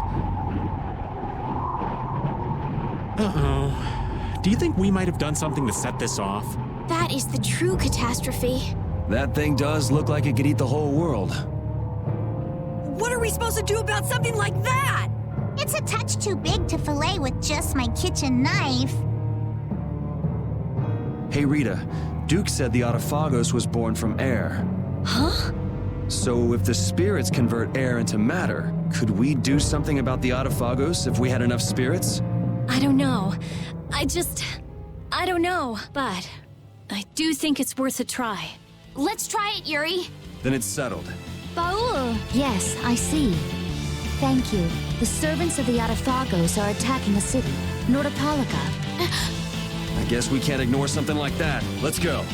Uh-oh. Do you think we might have done something to set this off? That is the true catastrophe. That thing does look like it could eat the whole world. What are we supposed to do about something like that? It's a touch too big to fillet with just my kitchen knife. Hey, Rita. Duke said the Autophagos was born from air. Huh? So if the spirits convert air into matter, could we do something about the Autophagos if we had enough spirits? I don't know. I don't know, but I do think it's worth a try. Let's try it, Yuri. Then it's settled. Baul! Yes, I see. Thank you. The servants of the Autophagos are attacking a city, Nordopolica. I guess we can't ignore something like that. Let's go.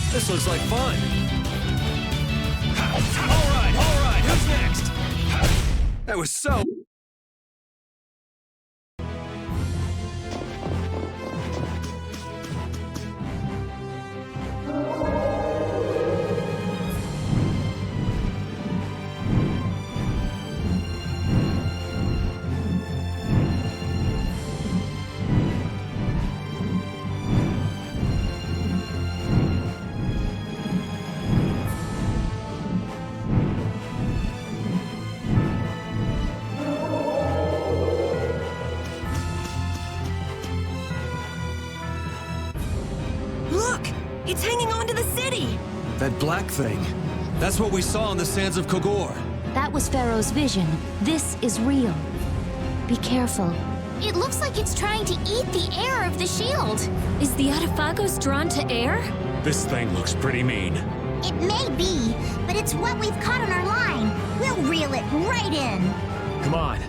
This looks like fun. All right, who's next? That was so... It's hanging on to the city! That black thing. That's what we saw on the sands of Kogor. That was Pharaoh's vision. This is real. Be careful. It looks like it's trying to eat the air of the shield. Is the Autophagos drawn to air? This thing looks pretty mean. It may be, but it's what we've caught on our line. We'll reel it right in. Come on.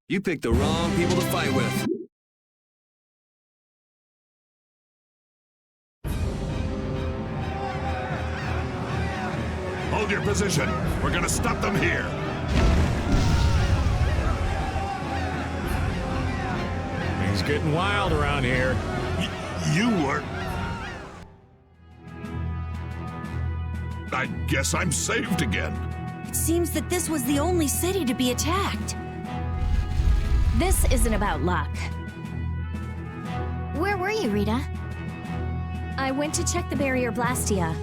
You picked the wrong people to fight with. Hold your position. We're gonna stop them here. Things getting wild around here. You were... I guess I'm saved again. It seems that this was the only city to be attacked. This isn't about luck. Where were you, Rita? I went to check the barrier Blastia.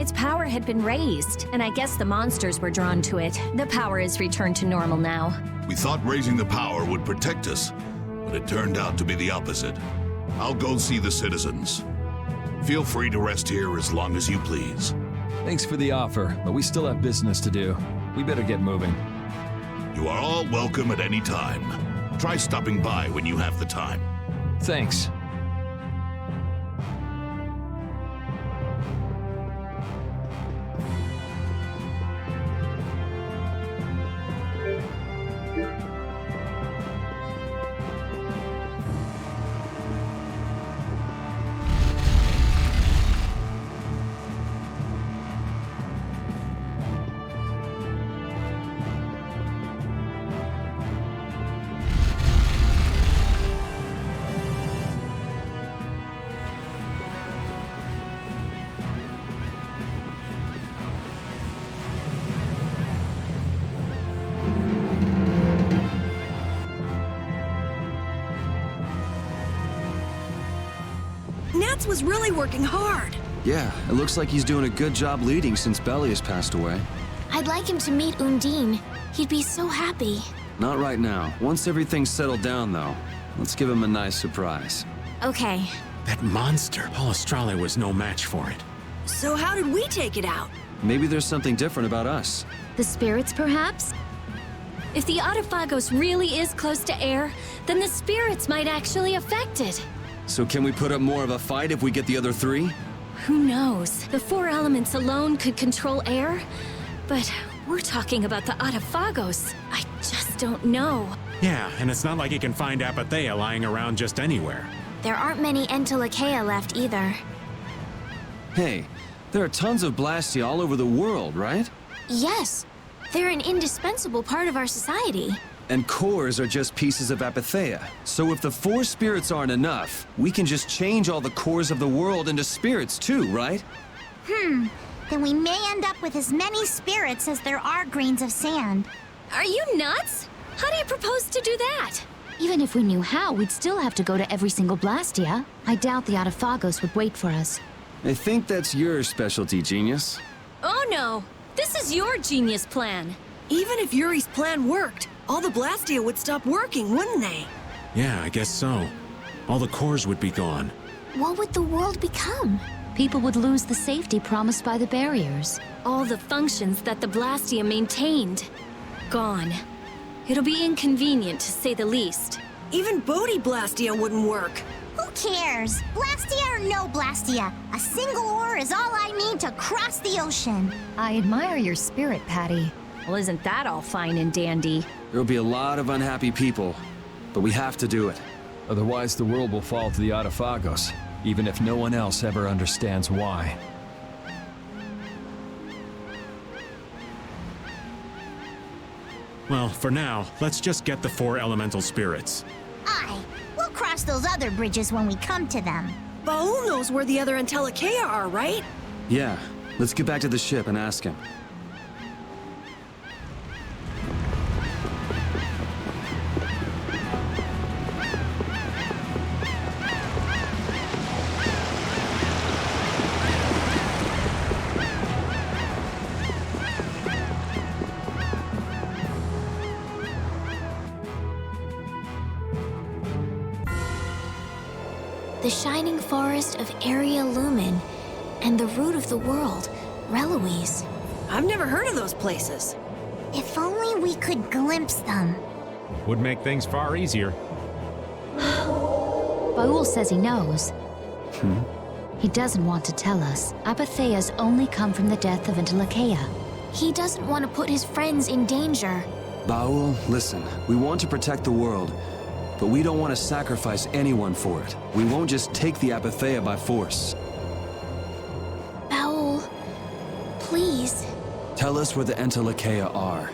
Its power had been raised, and I guess the monsters were drawn to it. The power is returned to normal now. We thought raising the power would protect us, but it turned out to be the opposite. I'll go see the citizens. Feel free to rest here as long as you please. Thanks for the offer, but we still have business to do. We better get moving. You are all welcome at any time. Try stopping by when you have the time. Thanks. Nats was really working hard. Yeah, it looks like he's doing a good job leading since Belly has passed away. I'd like him to meet Undine. He'd be so happy. Not right now. Once everything's settled down, though, let's give him a nice surprise. Okay. That monster, Palestrale was no match for it. So how did we take it out? Maybe there's something different about us. The spirits, perhaps? If the Autophagos really is close to air, then the spirits might actually affect it. So can we put up more of a fight if we get the other three? Who knows? The four elements alone could control air, but we're talking about the Autophagos. I just don't know. Yeah, and it's not like you can find Apathea lying around just anywhere. There aren't many Entelekea left either. Hey, there are tons of Blastia all over the world, right? Yes, they're an indispensable part of our society. And cores are just pieces of Apathea. So if the four spirits aren't enough, we can just change all the cores of the world into spirits too, right? Then we may end up with as many spirits as there are grains of sand. Are you nuts? How do you propose to do that? Even if we knew how, we'd still have to go to every single Blastia. I doubt the Autophagos would wait for us. I think that's your specialty, genius. Oh no! This is your genius plan. Even if Yuri's plan worked, all the Blastia would stop working, wouldn't they? Yeah, I guess so. All the cores would be gone. What would the world become? People would lose the safety promised by the barriers. All the functions that the Blastia maintained. Gone. It'll be inconvenient, to say the least. Even Bodhi Blastia wouldn't work. Who cares? Blastia or no Blastia? A single ore is all I need to cross the ocean. I admire your spirit, Patty. Well, isn't that all fine and dandy? There'll be a lot of unhappy people, but we have to do it. Otherwise, the world will fall to the Autophagos, even if no one else ever understands why. Well, for now, let's just get the 4 elemental spirits. Aye, we'll cross those other bridges when we come to them. Baul knows where the other Entelekea are, right? Yeah, let's get back to the ship and ask him. The shining forest of Area Lumen, and the root of the world, Reloise. I've never heard of those places. If only we could glimpse them. Would make things far easier. Baul says he knows. He doesn't want to tell us. Apatheas only come from the death of Entelekea. He doesn't want to put his friends in danger. Baul, listen, we want to protect the world, but we don't want to sacrifice anyone for it. We won't just take the Apatheia by force. Baul, please. Tell us where the Entelekea are.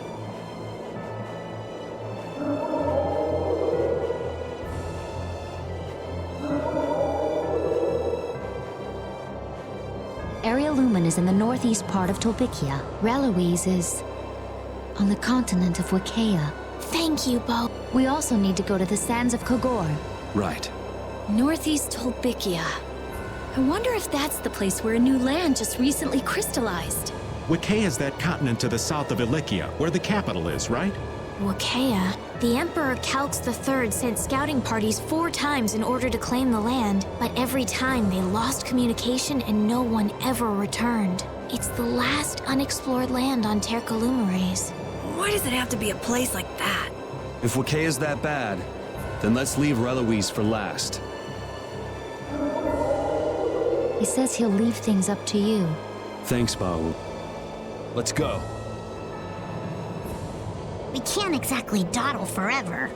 Area Lumen is in the northeast part of Tolbikia. Reloise is on the continent of Wikea. Thank you, Bo. We also need to go to the sands of Kogor. Right. Northeast Tolbikia. I wonder if that's the place where a new land just recently crystallized. Wikea is that continent to the south of Ilikia, where the capital is, right? Wikea. The Emperor Calx III sent scouting parties 4 times in order to claim the land, but every time they lost communication and no one ever returned. It's the last unexplored land on Tercalumeres. Why does it have to be a place like that? If Wikea is that bad, then let's leave Reloise for last. He says he'll leave things up to you. Thanks, Baul. Let's go. We can't exactly dawdle forever.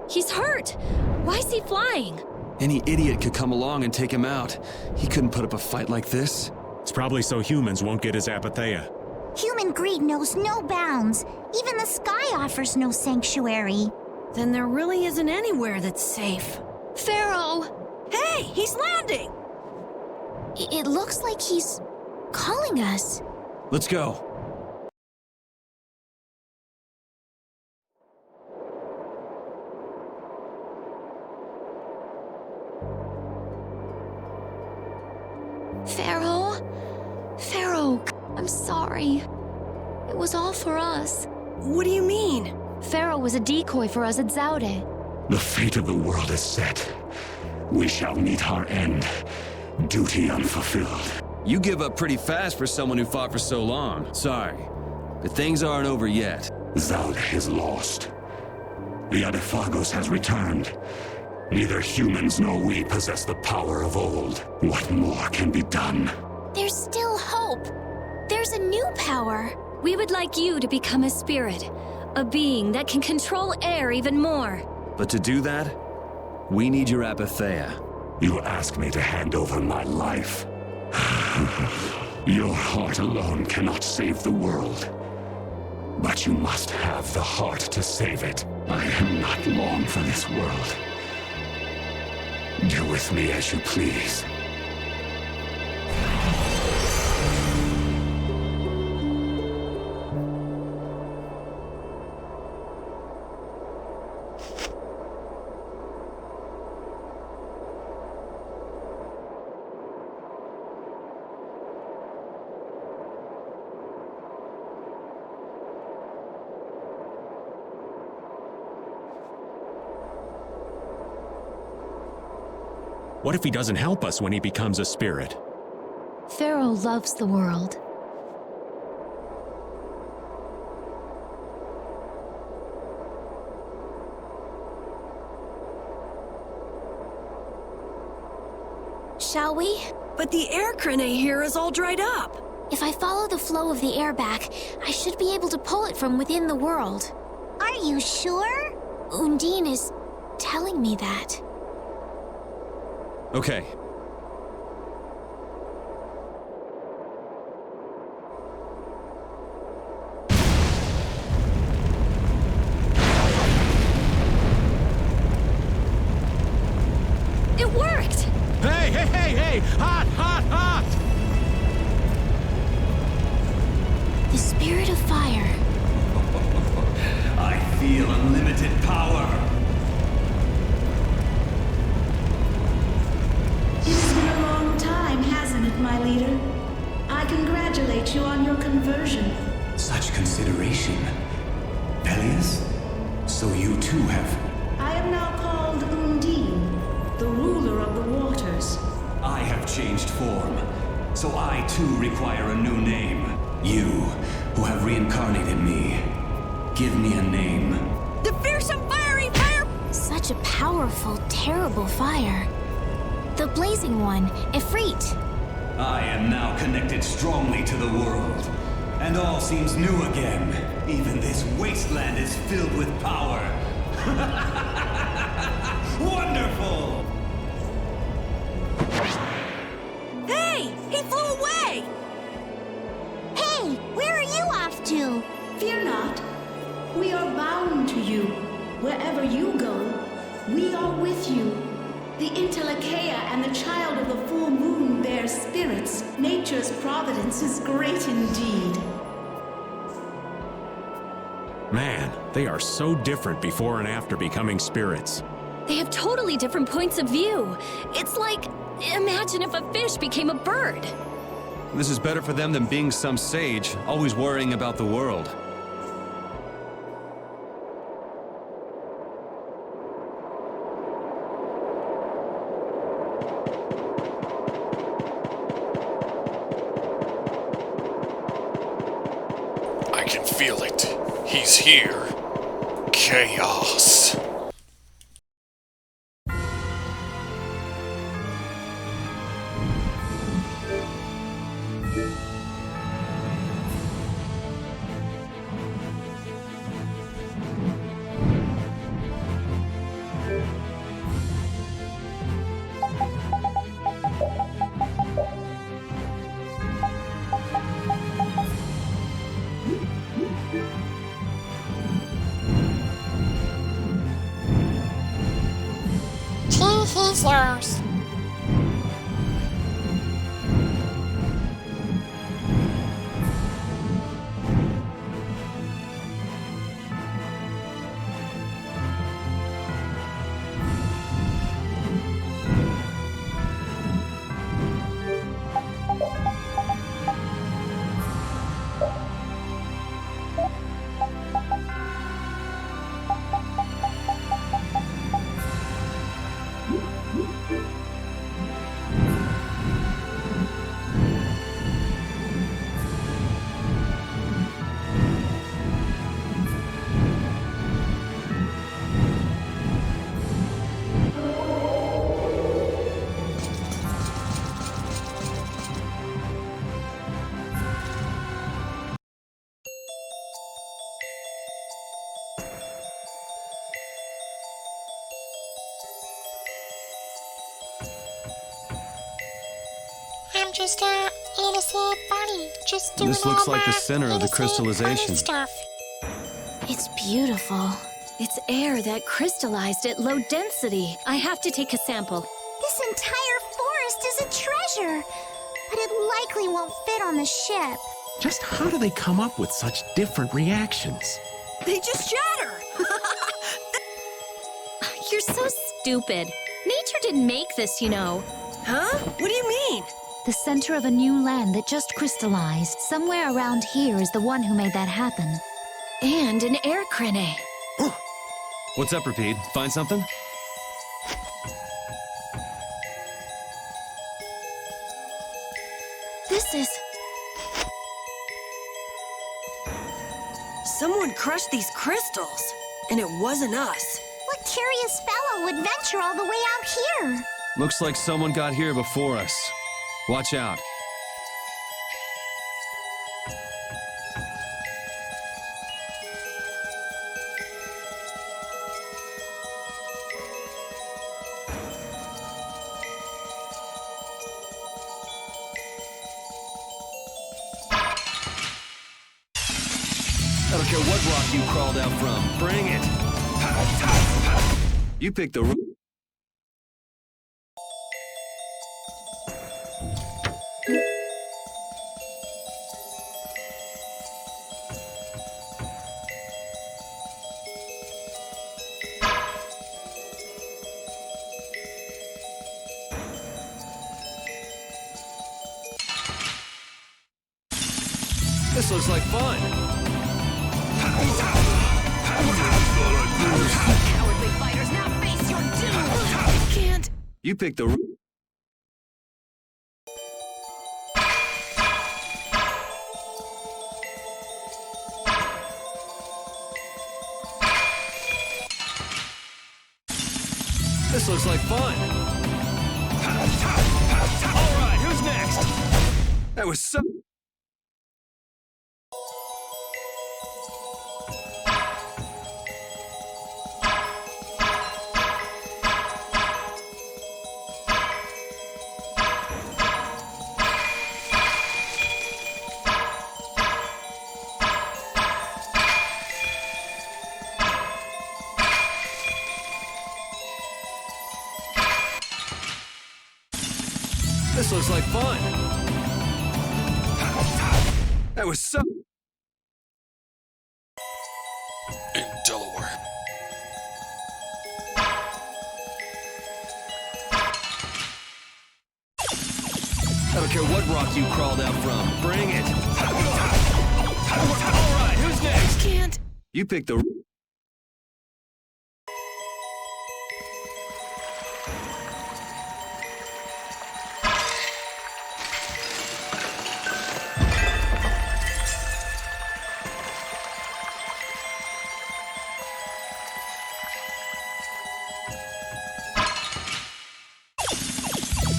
He's hurt! Why is he flying? Any idiot could come along and take him out. He couldn't put up a fight like this. It's probably so humans won't get his Apatheia. Human greed knows no bounds. Even the sky offers no sanctuary. Then there really isn't anywhere that's safe. Pharaoh! Hey, he's landing! It looks like he's calling us. Let's go. Pharaoh, I'm sorry. It was all for us. What do you mean? Pharaoh was a decoy for us at Zaude. The fate of the world is set. We shall meet our end. Duty unfulfilled. You give up pretty fast for someone who fought for so long. Sorry, but things aren't over yet. Zaude is lost. The Autophagos has returned. Neither humans nor we possess the power of old. What more can be done? There's still hope. There's a new power. We would like you to become a spirit. A being that can control air even more. But to do that, we need your Apatheia. You ask me to hand over my life. Your heart alone cannot save the world. But you must have the heart to save it. I am not long for this world. Do with me as you please. What if he doesn't help us when he becomes a spirit? Pharaoh loves the world. Shall we? But the air crane here is all dried up. If I follow the flow of the air back, I should be able to pull it from within the world. Are you sure? Undine is telling me that. Okay. It worked! Hey, hey, hey, hey! Hot, hot, hot! The spirit of fire. I feel unlimited power. It's been a long time, hasn't it, my leader? I congratulate you on your conversion. Such consideration. Peleus? So you too have... I am now called Undine, the ruler of the waters. I have changed form, so I too require a new name. You, who have reincarnated me, give me a name. The fearsome fiery fire! Such a powerful, terrible fire. The blazing one, Ifrit. I am now connected strongly to the world, and all seems new again. Even this wasteland is filled with power. Wonderful! Hey! He flew away! Hey, where are you off to? Fear not. We are bound to you. Wherever you go, we are with you. The Intellikeia and the child of the full moon bear spirits. Nature's providence is great indeed. Man, they are so different before and after becoming spirits. They have totally different points of view. It's like, imagine if a fish became a bird. This is better for them than being some sage, always worrying about the world. I can feel it. He's here. Chaos. He's yours. I'm just a innocent bunny, just doing This looks all like the my center of the innocent crystallization. bunny stuff. It's beautiful. It's air that crystallized at low density. I have to take a sample. This entire forest is a treasure, but it likely won't fit on the ship. Just how do they come up with such different reactions? They just shatter! You're so stupid. Nature didn't make this, you know. Huh? What do you mean? The center of a new land that just crystallized. Somewhere around here is the one who made that happen. And an air crane. What's up, Repeat? Find something? This is... Someone crushed these crystals, and it wasn't us. What curious fellow would venture all the way out here? Looks like someone got here before us. Watch out. I don't care what rock you crawled out from. Bring it. You picked the... This looks like fun. Cowardly fighters, now face your doom! I can't... You picked the... This looks like fun. All right, who's next? That was so... This looks like fun. That was so... In Delaware. I don't care what rock you crawled out from. Bring it. All right, who's next? Can't... You picked the...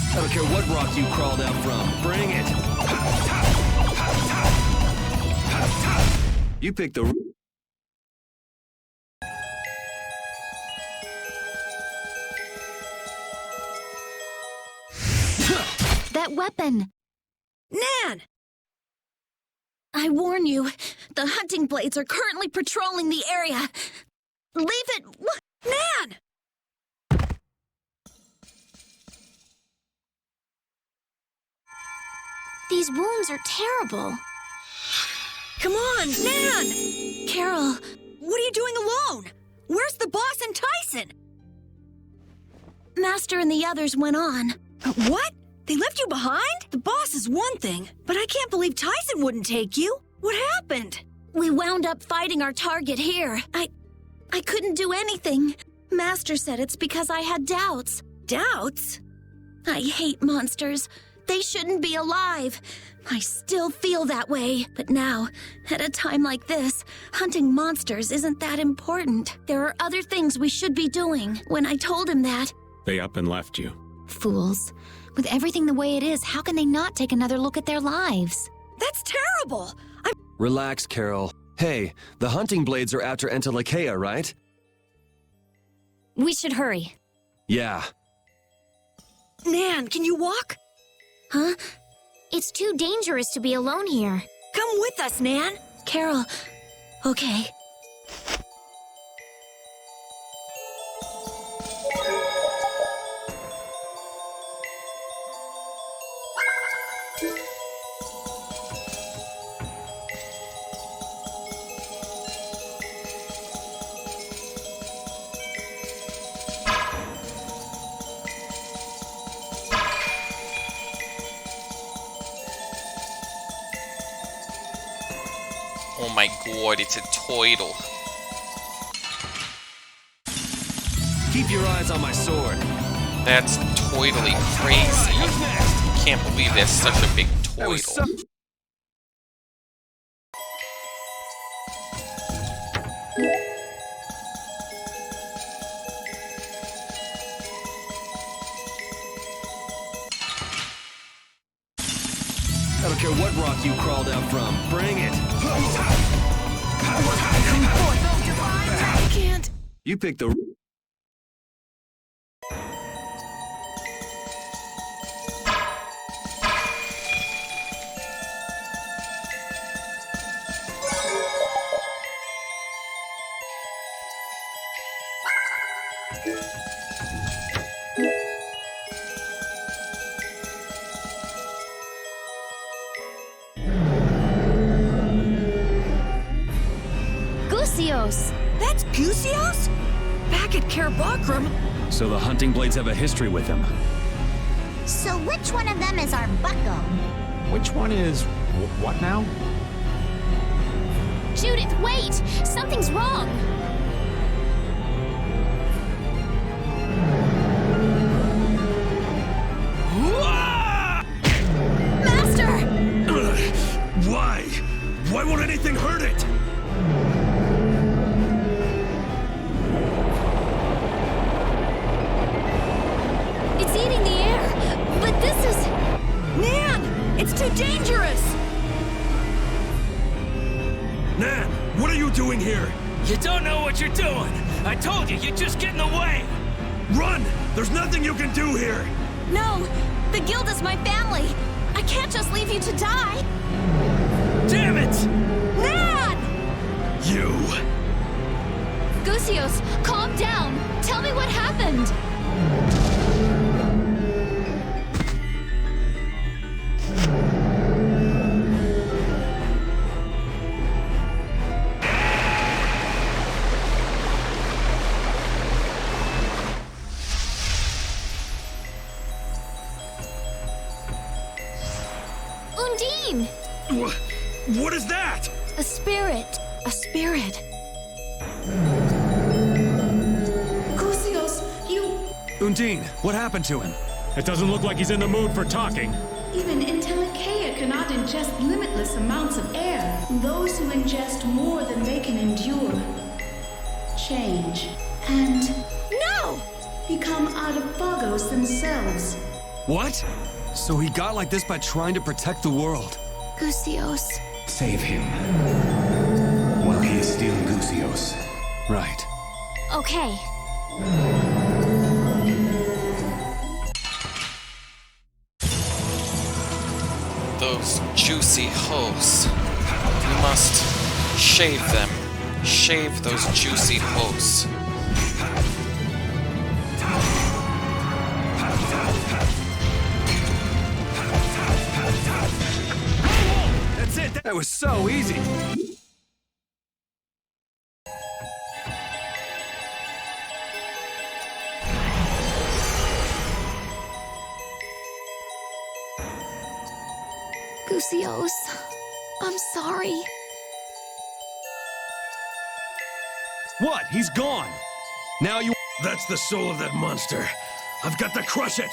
I don't care what rock you crawled out from. Bring it. You picked the... That weapon! Nan! I warn you, the hunting blades are currently patrolling the area. Leave it... Nan! These wounds are terrible. Come on, Nan! Carol... What are you doing alone? Where's the boss and Tyson? Master and the others went on. What? They left you behind? The boss is one thing, but I can't believe Tyson wouldn't take you. What happened? We wound up fighting our target here. I couldn't do anything. Master said it's because I had doubts. Doubts? I hate monsters. They shouldn't be alive. I still feel that way. But now, at a time like this, hunting monsters isn't that important. There are other things we should be doing. When I told him that... They up and left you. Fools. With everything the way it is, how can they not take another look at their lives? That's terrible! Relax, Carol. Hey, the hunting blades are after Entelekea, right? We should hurry. Yeah. Nan, can you walk? Huh? It's too dangerous to be alone here. Come with us, Nan. Carol, okay. my god, it's a turtle. Keep your eyes on my sword. That's totally crazy. Can't believe there's such a big turtle. I don't care what rock you crawled out from. Bring it. I can't. You picked the... Gusios! That's Gusios? Back at Caer Bakram? So the hunting blades have a history with him. So which one of them is our bucko? Which one is... what now? Judith, wait! Something's wrong! Master! Why? Why won't anything hurt it? It's eating the air, but this is... Nan! It's too dangerous! Nan, what are you doing here? You don't know what you're doing. I told you, you'd just get in the way. Run! There's nothing you can do here! No! The guild is my family! I can't just leave you to die! Damn it! Nan! You! Gusios, calm down. Tell me what happened. Undine! What is that? A spirit. A spirit. Gusios, you... Undine, what happened to him? It doesn't look like he's in the mood for talking. Even Intellicaea cannot ingest limitless amounts of air. Those who ingest more than they can endure change and... No! Become Adaphagos themselves. What? So he got like this by trying to protect the world? Gusios. Save him. While he is still Gusios. Right. Okay. Those juicy hoes. We must shave them. Shave those juicy hoes. That's it! That was so easy! Gusios. I'm sorry. What? He's gone! Now you... That's the soul of that monster. I've got to crush it!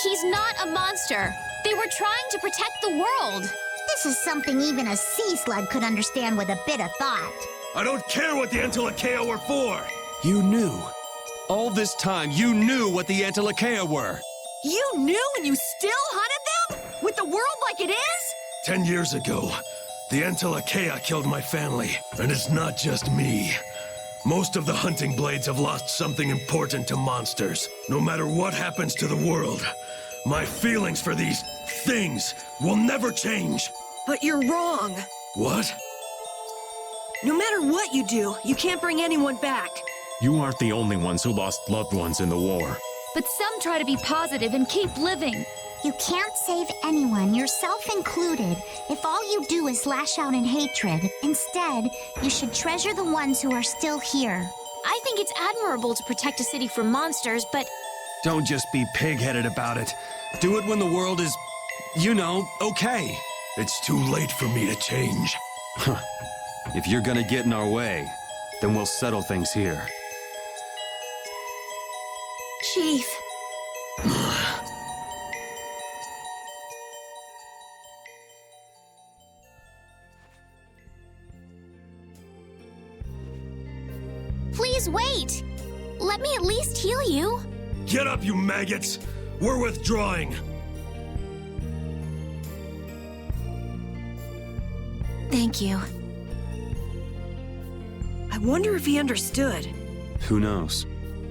He's not a monster. They were trying to protect the world. This is something even a sea slug could understand with a bit of thought. I don't care what the Intellicaea were for! You knew. All this time, you knew what the Antilochaea were. You knew and you still hunted them? With the world like it is? 10 years ago, the Intellicaea killed my family. And it's not just me. Most of the hunting blades have lost something important to monsters. No matter what happens to the world, my feelings for these things will never change. But you're wrong. What? No matter what you do, you can't bring anyone back. You aren't the only ones who lost loved ones in the war. But some try to be positive and keep living. You can't save anyone, yourself included, if all you do is lash out in hatred. Instead, you should treasure the ones who are still here. I think it's admirable to protect a city from monsters, but... Don't just be pig-headed about it. Do it when the world is, you know, okay. It's too late for me to change. Huh. If you're gonna get in our way, then we'll settle things here. Chief. Please wait! Let me at least heal you. Get up, you maggots! We're withdrawing! Thank you. I wonder if he understood. Who knows?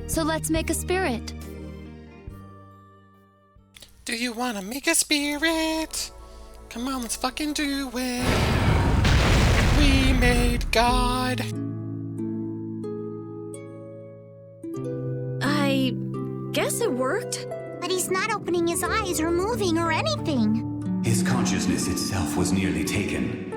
So let's make a spirit. Do you wanna make a spirit? Come on, let's fucking do it. We made God. I guess it worked. But he's not opening his eyes or moving or anything. His consciousness itself was nearly taken.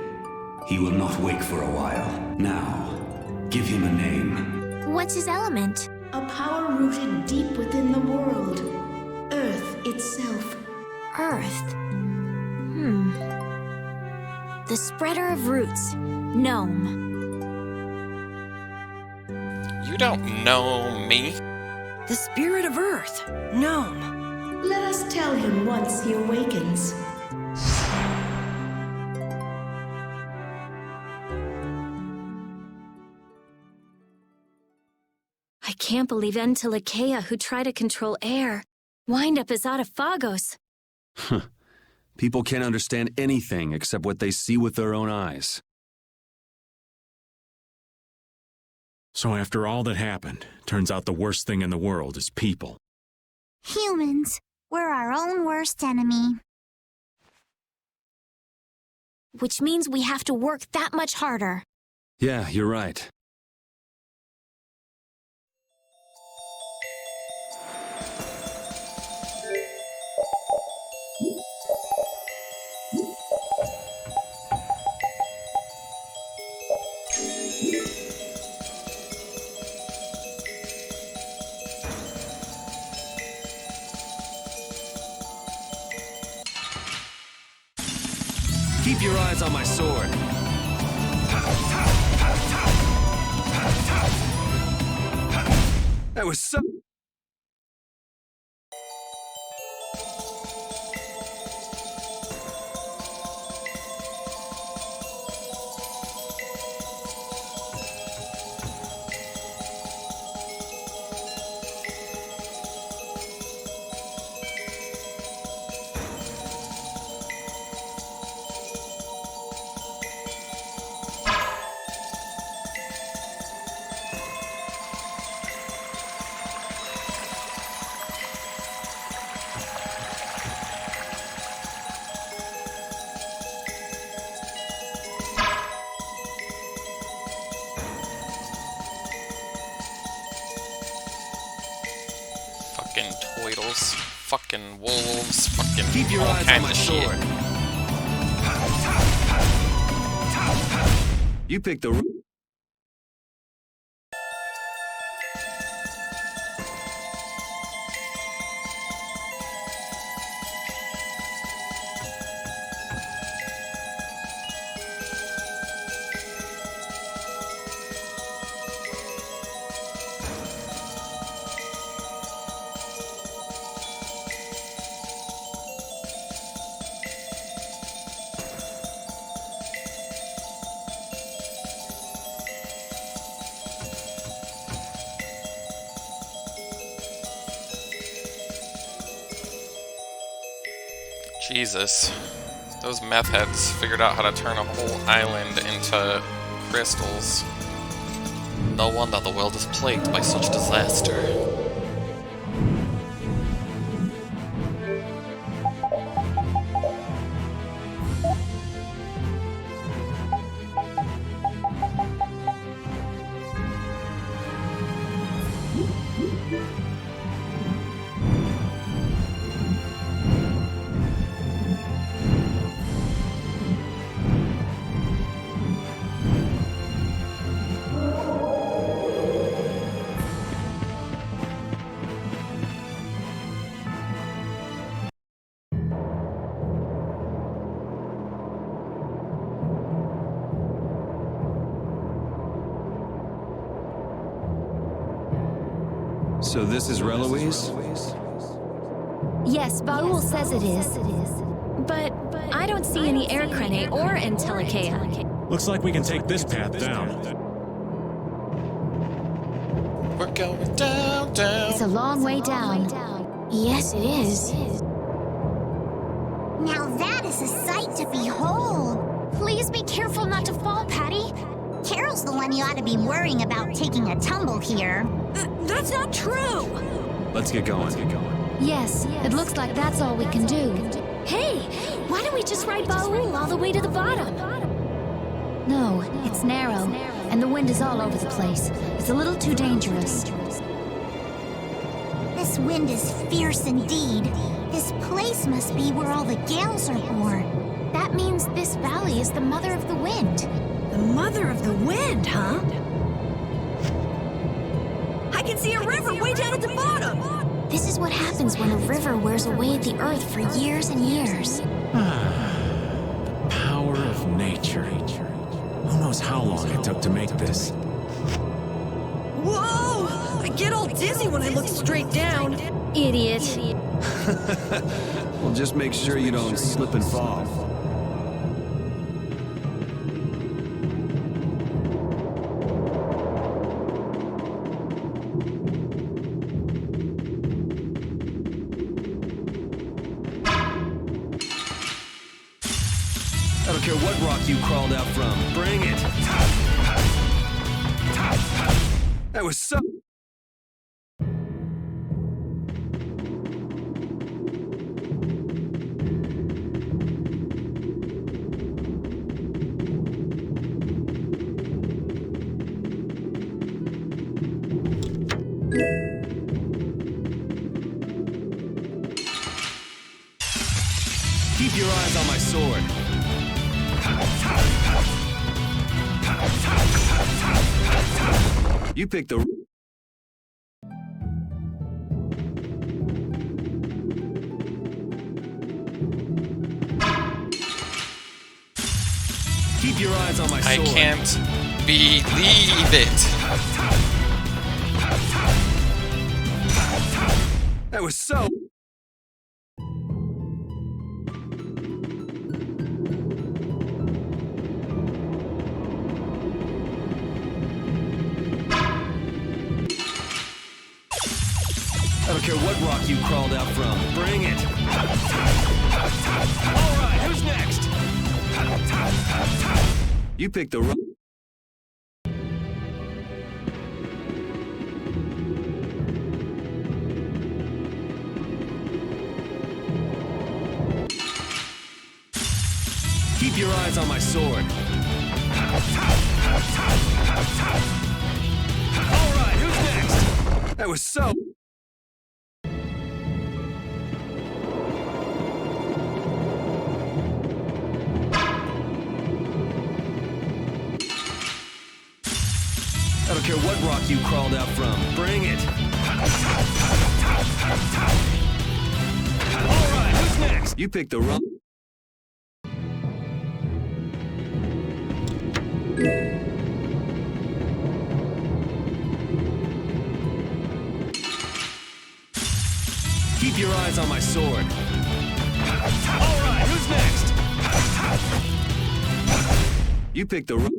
He will not wake for a while. Now, give him a name. What's his element? A power rooted deep within the world. Earth itself. Earth. The spreader of roots. Gnome. You don't know me. The spirit of Earth. Gnome. Let us tell him once he awakens. I can't believe Entelekea, who tried to control air, wind up as Autophagos. People can't understand anything except what they see with their own eyes. So after all that happened, turns out the worst thing in the world is people. Humans. We're our own worst enemy. Which means we have to work that much harder. Yeah, you're right. Keep your eyes on my sword. That was so... Fucking toidles, fucking wolves, fucking Keep your all eyes on kinds my of sword. shit. You picked the... Jesus. Those meth heads figured out how to turn a whole island into crystals. No wonder the world is plagued by such disaster. So this is Reloise? Yes, Baul says it is. But I don't see any air crene or Entelekea. Looks like we can take this path down. We're going down, down. It's a long way down. Yes, it is. Now that is a sight to behold. Please be careful not to fall, Patty. Carol's the one you ought to be worrying about taking a tumble here. That's not true! Let's get going. Yes, it looks like that's all we can do. Hey, why don't we just ride Baul all the way to the bottom? No, it's narrow, and the wind is all over the place. It's a little too dangerous. This wind is fierce indeed. This place must be where all the gales are born. That means this valley is the mother of the wind. The mother of the wind, huh? I can see a river way down at the bottom! This is what happens when a river wears away the earth for years and years. The power of nature. Who knows how long it took to make this? Whoa! I get all dizzy when I look straight down. Idiot. Well, just make sure you don't slip and fall. I don't care what rock you crawled out from. Bring it. That was so... Keep your eyes on my sword. You picked the... Keep your eyes on my sword. I can't believe it. That was so... I don't care what rock you crawled out from. Bring it. All right, who's next? You picked the... Keep your eyes on my sword. All right, who's next? That was so... I don't care what rock you crawled out from. Bring it. All right, who's next? You picked the wrong... Keep your eyes on my sword. All right, who's next? You picked the wrong...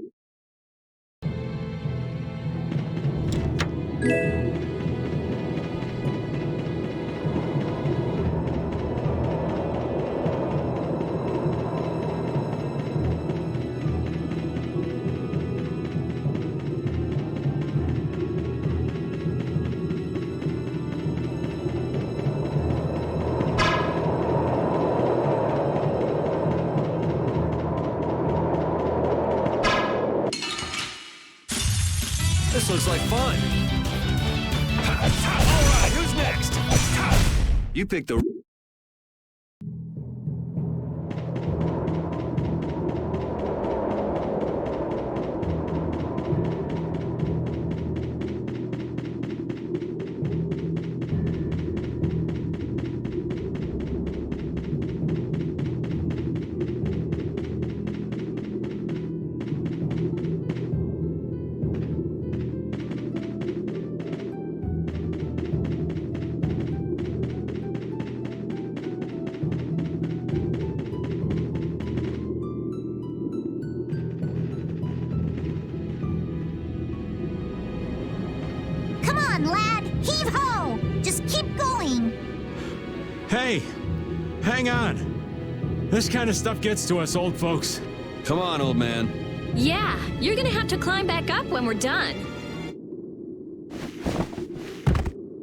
This looks like fun. All right, who's next? You picked the... Hey, hang on. This kind of stuff gets to us old folks. Come on, old man. Yeah, you're gonna have to climb back up when we're done.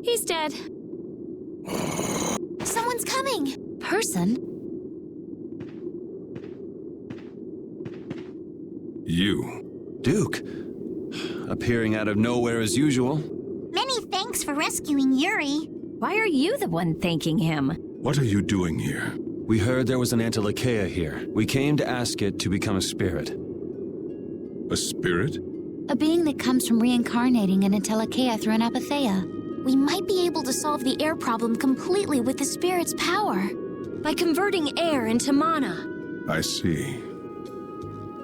He's dead. Someone's coming! Person? You. Duke. Appearing out of nowhere as usual. Many thanks for rescuing Yuri. Why are you the one thanking him? What are you doing here? We heard there was an Antilocheia here. We came to ask it to become a spirit. A spirit? A being that comes from reincarnating an Antilocheia through an apatheia. We might be able to solve the air problem completely with the spirit's power. By converting air into mana. I see.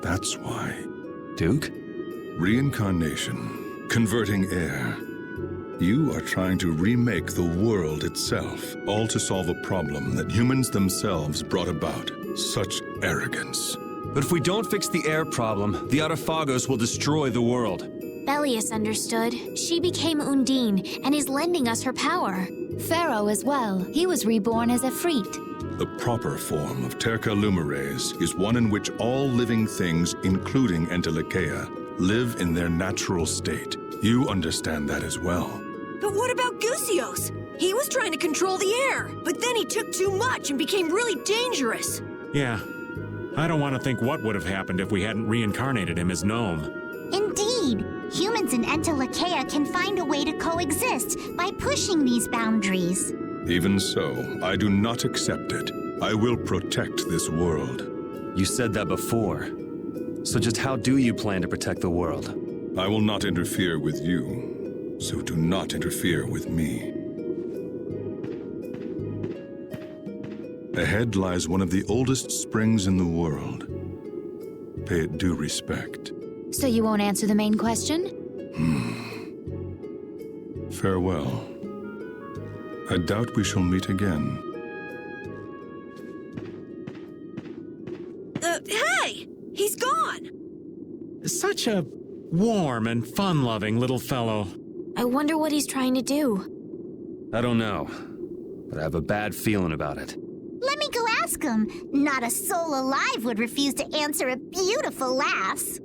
That's why. Duke? Reincarnation. Converting air. You are trying to remake the world itself, all to solve a problem that humans themselves brought about. Such arrogance. But if we don't fix the air problem, the Autophagos will destroy the world. Belius understood. She became Undine and is lending us her power. Pharaoh as well. He was reborn as Efreet. The proper form of Terca Lumires is one in which all living things, including Antilocheia, live in their natural state. You understand that as well. But what about Gusios? He was trying to control the air, but then he took too much and became really dangerous. Yeah. I don't want to think what would have happened if we hadn't reincarnated him as Gnome. Indeed. Humans and Antilocheia can find a way to coexist by pushing these boundaries. Even so, I do not accept it. I will protect this world. You said that before. So just how do you plan to protect the world? I will not interfere with you, so do not interfere with me. Ahead lies one of the oldest springs in the world. Pay it due respect. So you won't answer the main question? Farewell. I doubt we shall meet again. Hey! He's gone! Such a warm and fun-loving little fellow. I wonder what he's trying to do. I don't know, but I have a bad feeling about it. Let me go ask him. Not a soul alive would refuse to answer a beautiful lass.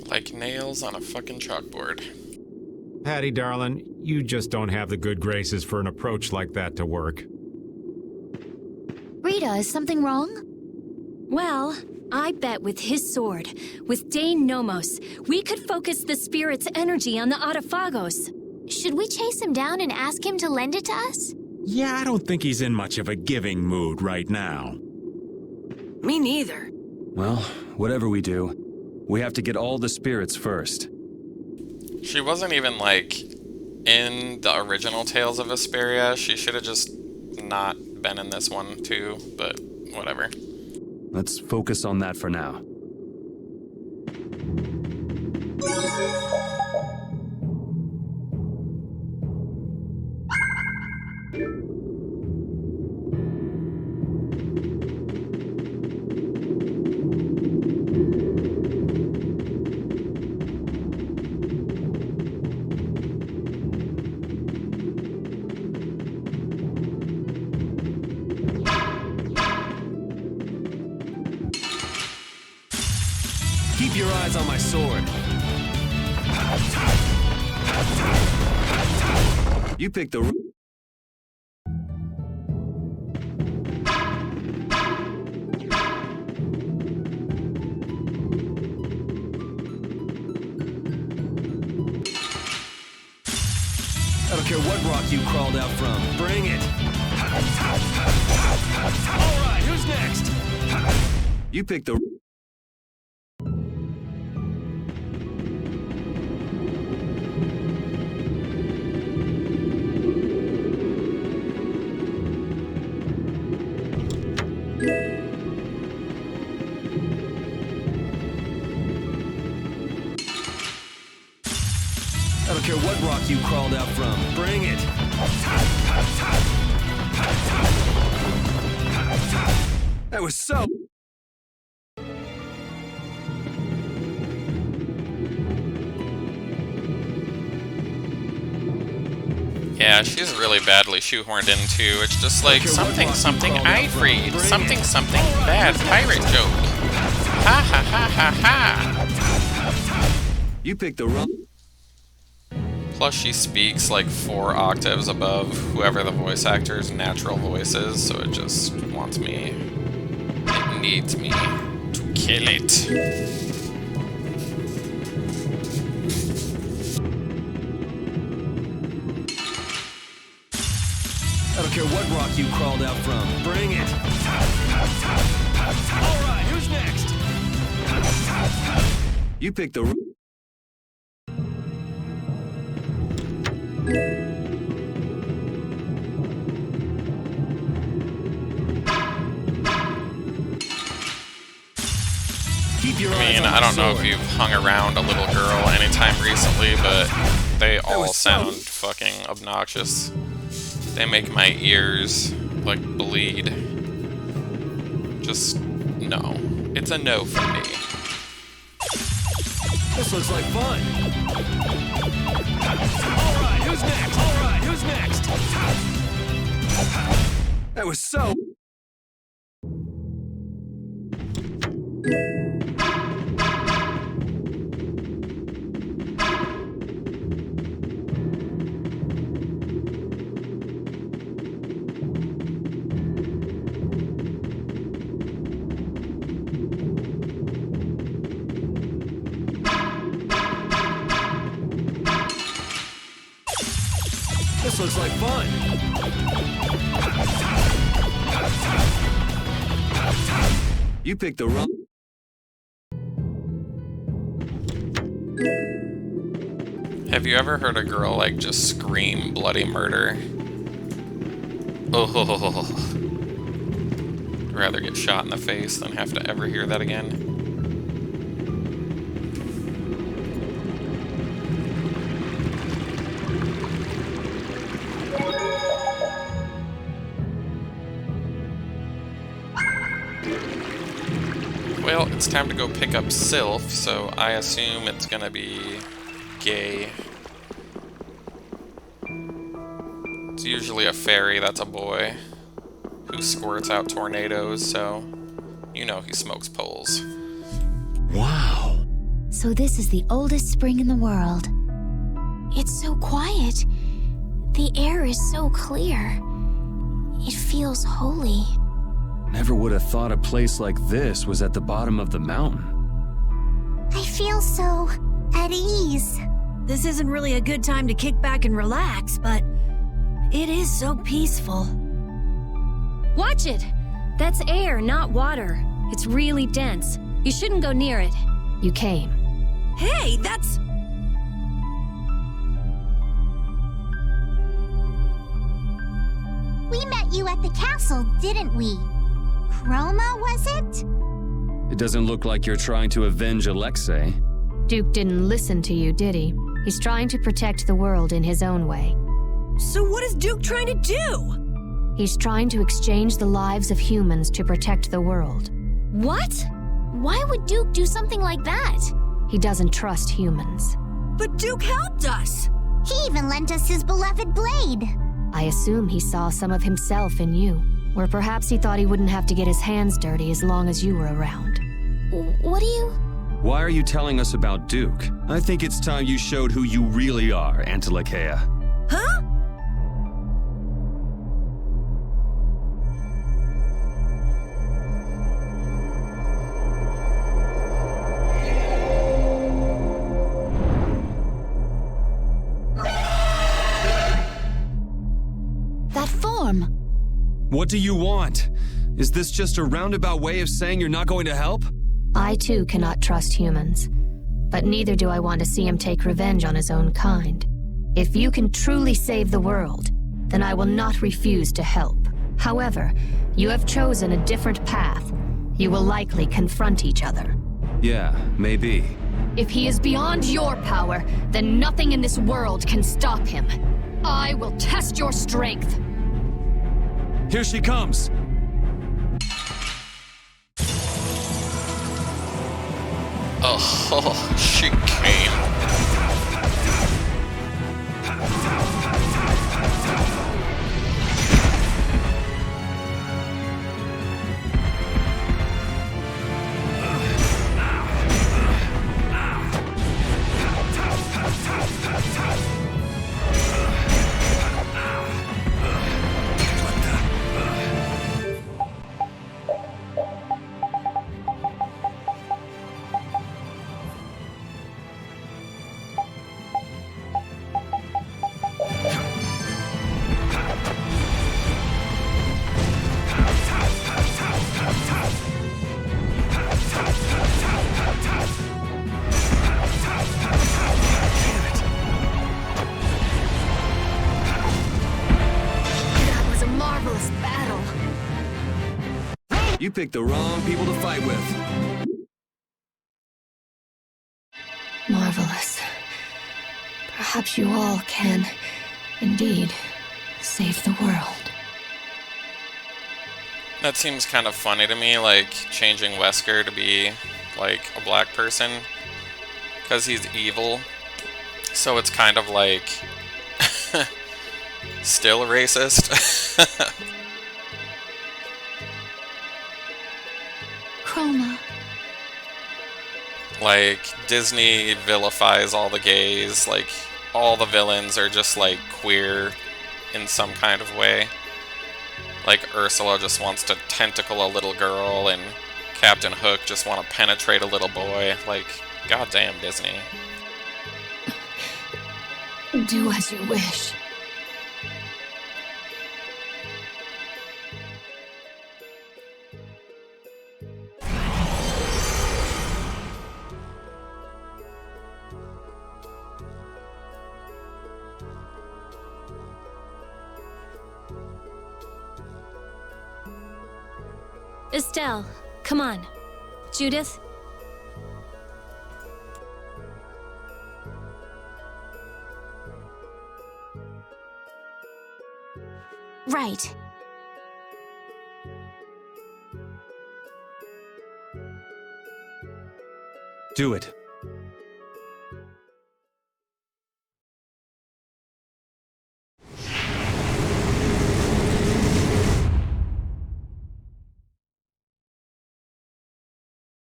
Like nails on a fucking chalkboard. Patty, darling, you just don't have the good graces for an approach like that to work. Rita, is something wrong? Well, I bet with his sword, with Dane Nomos, we could focus the spirit's energy on the Autophagos. Should we chase him down and ask him to lend it to us? Yeah, I don't think he's in much of a giving mood right now. Me neither. Well, whatever we do, we have to get all the spirits first. She wasn't even, like, in the original Tales of Vesperia. She should have just not been in this one, too, but whatever. Let's focus on that for now. Keep your eyes on my sword. You picked the... I don't care what rock you crawled out from. Bring it. All right, who's next? You picked the... I don't care what rock you crawled out from. Bring it. That was so... Yeah, she's really badly shoehorned into. It's just like something I freed, something bad pirate joke. Ha ha ha ha ha. You picked the wrong. Plus, she speaks like 4 octaves above whoever the voice actor's natural voice is, so it just wants me. It needs me to kill it. I don't care what rock you crawled out from. Bring it! Alright, who's next? You picked the I don't know if you've hung around a little girl anytime recently, but they all sound fucking obnoxious. They make my ears, like, bleed. Just, no. It's a no for me. This looks like fun. Alright, who's next? Alright, who's next? That was so... This looks like fun. You picked the wrong... Have you ever heard a girl, like, just scream bloody murder? Oh, I'd rather get shot in the face than have to ever hear that again. Well, it's time to go pick up Sylph, so I assume it's gonna be gay. It's usually a fairy that's a boy who squirts out tornadoes, so you know he smokes poles. Wow. So this is the oldest spring in the world. It's so quiet. The air is so clear. It feels holy. Never would have thought a place like this was at the bottom of the mountain. I feel so at ease. This isn't really a good time to kick back and relax, but it is so peaceful. Watch it! That's air, not water. It's really dense. You shouldn't go near it. You came. Hey, that's... We met you at the castle, didn't we? Chroma, was it? It doesn't look like you're trying to avenge Alexei. Duke didn't listen to you, did he? He's trying to protect the world in his own way. So what is Duke trying to do? He's trying to exchange the lives of humans to protect the world. What? Why would Duke do something like that? He doesn't trust humans. But Duke helped us! He even lent us his beloved blade. I assume he saw some of himself in you. Or perhaps he thought he wouldn't have to get his hands dirty as long as you were around. What do you... Why are you telling us about Duke? I think it's time you showed who you really are, Antilakea. Huh? That form. What do you want? Is this just a roundabout way of saying you're not going to help? I too cannot trust humans. But neither do I want to see him take revenge on his own kind. If you can truly save the world, then I will not refuse to help. However, you have chosen a different path. You will likely confront each other. Yeah, maybe. If he is beyond your power, then nothing in this world can stop him. I will test your strength. Here she comes! Oh, she came. You picked the wrong people to fight with. Marvelous. Perhaps you all can, indeed, save the world. That seems kind of funny to me, like, changing Wesker to be, like, a black person. Because he's evil. So it's kind of like... still racist. Chroma. Like, Disney vilifies all the gays, like, all the villains are just, like, queer in some kind of way. Like, Ursula just wants to tentacle a little girl, and Captain Hook just want to penetrate a little boy. Like, goddamn Disney. Do as you wish. Estelle, come on. Judith? Right. Do it.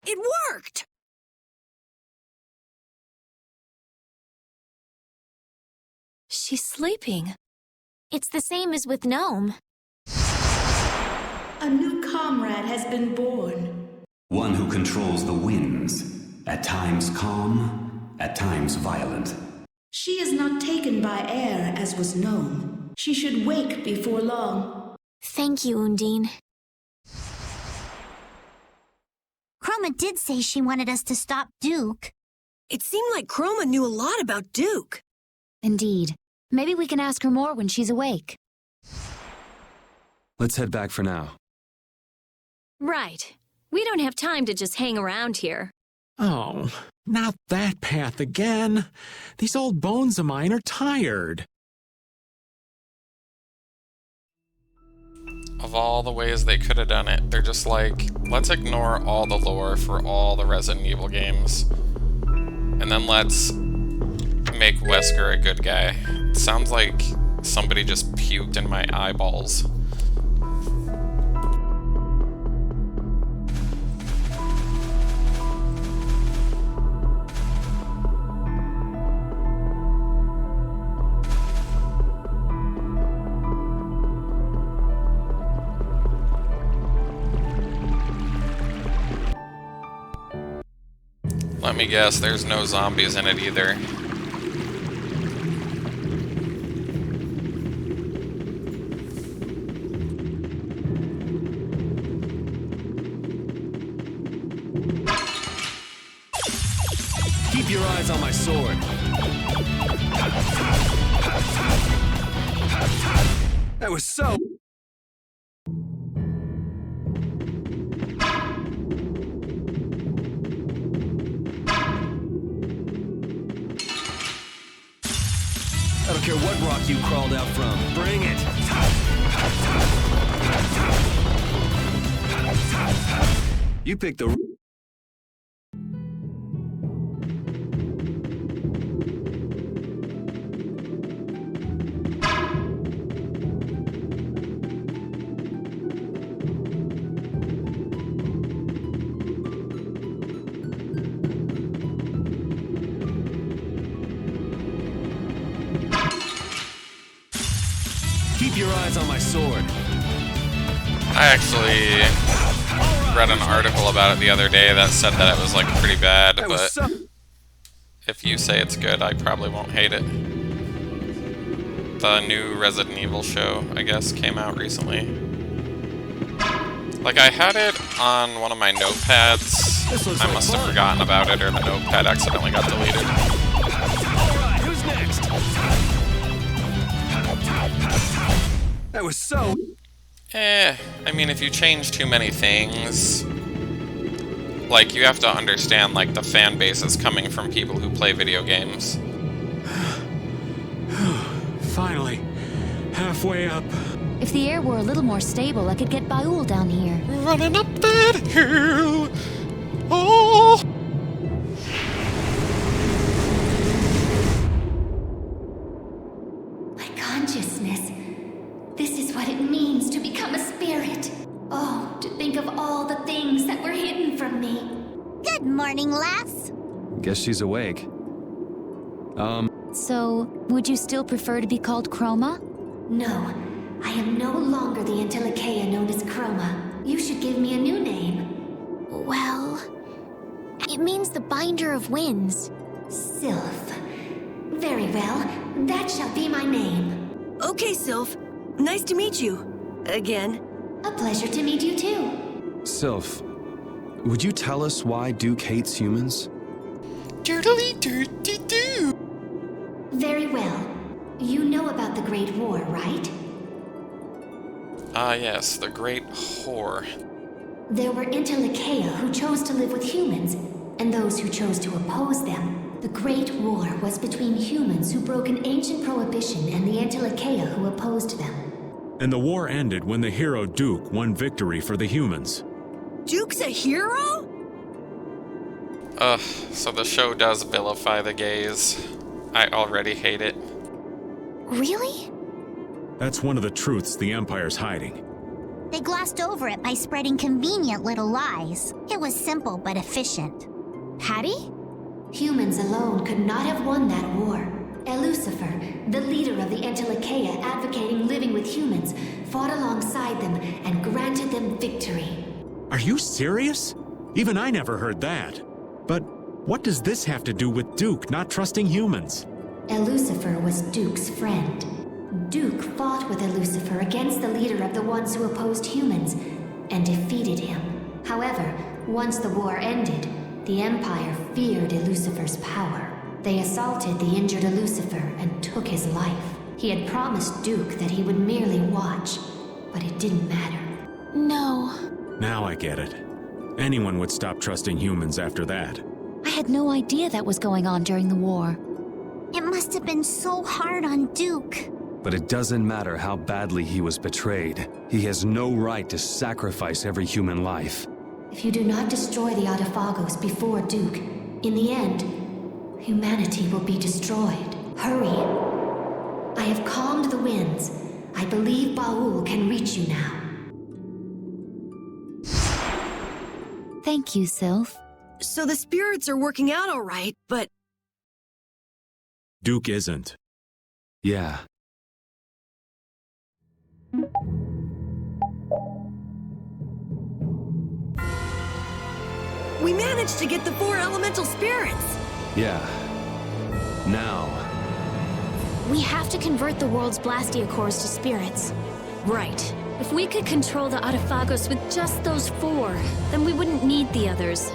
It worked! She's sleeping. It's the same as with Gnome. A new comrade has been born. One who controls the winds, at times calm, at times violent. She is not taken by air as was known. She should wake before long. Thank you, Undine. Chroma did say she wanted us to stop Duke. It seemed like Chroma knew a lot about Duke. Indeed. Maybe we can ask her more when she's awake. Let's head back for now. Right. We don't have time to just hang around here. Oh, not that path again. These old bones of mine are tired. Of all the ways they could have done it, they're just like, let's ignore all the lore for all the Resident Evil games. And then let's make Wesker a good guy. It sounds like somebody just puked in my eyeballs. Let me guess, there's no zombies in it either. Keep your eyes on my sword. That was so... I don't care what rock you crawled out from. Bring it! You picked the... Keep your eyes on my sword. I actually read an article about it the other day that said that it was like pretty bad, but if you say it's good, I probably won't hate it. The new Resident Evil show, I guess, came out recently. Like, I had it on one of my notepads. I must have forgotten about it, or the notepad accidentally got deleted. Alright, who's next? That was so... I mean, if you change too many things, like, you have to understand, like, the fan base is coming from people who play video games. Finally, halfway up. If the air were a little more stable, I could get Baul down here. Running up that hill. Oh! My consciousness. This is what it means to become a spirit. Oh, to think of all the things that were hidden from me. Good morning, lass. Guess she's awake. So, would you still prefer to be called Chroma? No, I am no longer the Antilocheia known as Chroma. You should give me a new name. Well, it means the Binder of Winds. Sylph. Very well, that shall be my name. Okay, Sylph. Nice to meet you. Again. A pleasure to meet you too. Sylph, would you tell us why Duke hates humans? Doodly-doo-doo-doo. Very well. You know about the Great War, right? Ah, yes, the Great Whore. There were Antilocheia who chose to live with humans, and those who chose to oppose them. The Great War was between humans who broke an ancient prohibition and the Antilocheia who opposed them. And the war ended when the hero Duke won victory for the humans. Duke's a hero? So the show does vilify the gays. I already hate it. Really? That's one of the truths the Empire's hiding. They glossed over it by spreading convenient little lies. It was simple but efficient. Hattie? Humans alone could not have won that war. Lucifer, the leader of the Antilocheia advocating living with humans, fought alongside them and granted them victory. Are you serious? Even I never heard that. But what does this have to do with Duke not trusting humans? Lucifer was Duke's friend. Duke fought with Lucifer against the leader of the ones who opposed humans, and defeated him. However, once the war ended, the Empire feared Lucifer's power. They assaulted the injured Lucifer and took his life. He had promised Duke that he would merely watch, but it didn't matter. No. Now I get it. Anyone would stop trusting humans after that. I had no idea that was going on during the war. It must have been so hard on Duke. But it doesn't matter how badly he was betrayed. He has no right to sacrifice every human life. If you do not destroy the Autophagos before Duke, in the end, humanity will be destroyed. Hurry. I have calmed the winds. I believe Baul can reach you now. Thank you, Sylph. So the spirits are working out all right, but... Duke isn't. Yeah. We managed to get the 4 elemental spirits! Yeah. Now. We have to convert the world's Blastia cores to spirits. Right. If we could control the Autophagos with just those 4, then we wouldn't need the others.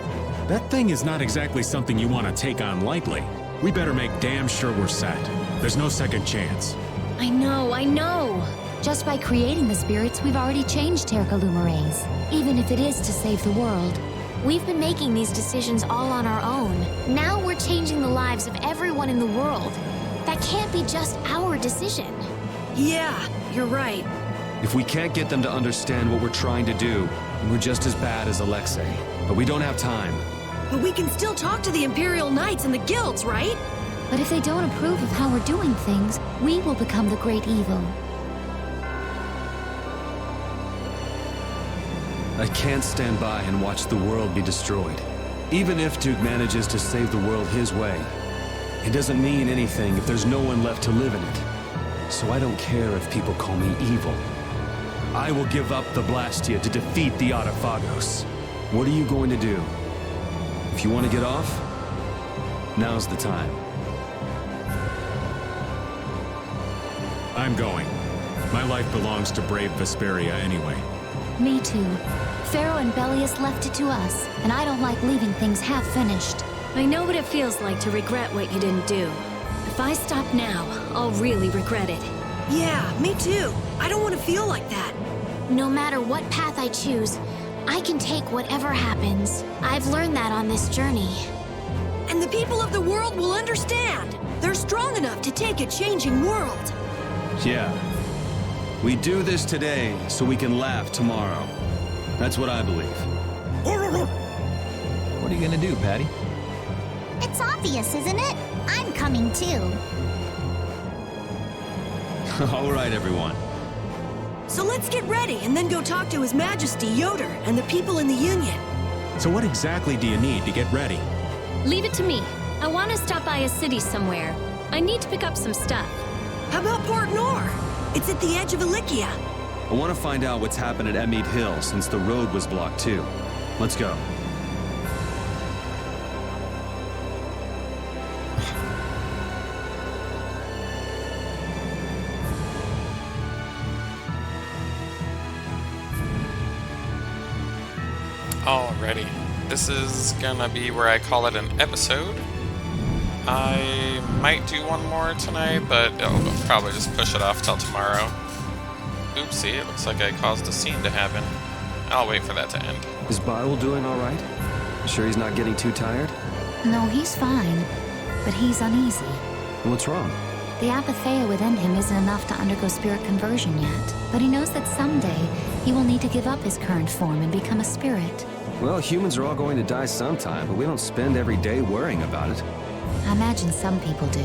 That thing is not exactly something you want to take on lightly. We better make damn sure we're set. There's no second chance. I know. Just by creating the spirits, we've already changed Terca Lumerays, even if it is to save the world. We've been making these decisions all on our own. Now we're changing the lives of everyone in the world. That can't be just our decision. Yeah, you're right. If we can't get them to understand what we're trying to do, then we're just as bad as Alexei. But we don't have time. But we can still talk to the Imperial Knights and the guilds, right? But if they don't approve of how we're doing things, we will become the great evil. I can't stand by and watch the world be destroyed. Even if Duke manages to save the world his way, it doesn't mean anything if there's no one left to live in it. So I don't care if people call me evil. I will give up the Blastia to defeat the Autophagos. What are you going to do? If you want to get off, now's the time. I'm going. My life belongs to brave Vesperia anyway. Me too. Pharaoh and Bellius left it to us, and I don't like leaving things half-finished. I know what it feels like to regret what you didn't do. If I stop now, I'll really regret it. Yeah, me too. I don't want to feel like that. No matter what path I choose, I can take whatever happens. I've learned that on this journey. And the people of the world will understand. They're strong enough to take a changing world. Yeah. We do this today so we can laugh tomorrow. That's what I believe. What are you gonna do, Patty? It's obvious, isn't it? I'm coming too. All right, everyone. So let's get ready and then go talk to His Majesty Yoder and the people in the Union. So what exactly do you need to get ready? Leave it to me. I want to stop by a city somewhere. I need to pick up some stuff. How about Port Nor? It's at the edge of Ilikia. I want to find out what's happened at Emmead Hill since the road was blocked too. Let's go. Alrighty. This is gonna be where I call it an episode. I might do one more tonight, but I'll probably just push it off till tomorrow. Oopsie, it looks like I caused a scene to happen. I'll wait for that to end. Is Baul doing all right? Sure he's not getting too tired? No, he's fine, but he's uneasy. What's wrong? The apatheia within him isn't enough to undergo spirit conversion yet, but he knows that someday he will need to give up his current form and become a spirit. Well, humans are all going to die sometime, but we don't spend every day worrying about it. I imagine some people do.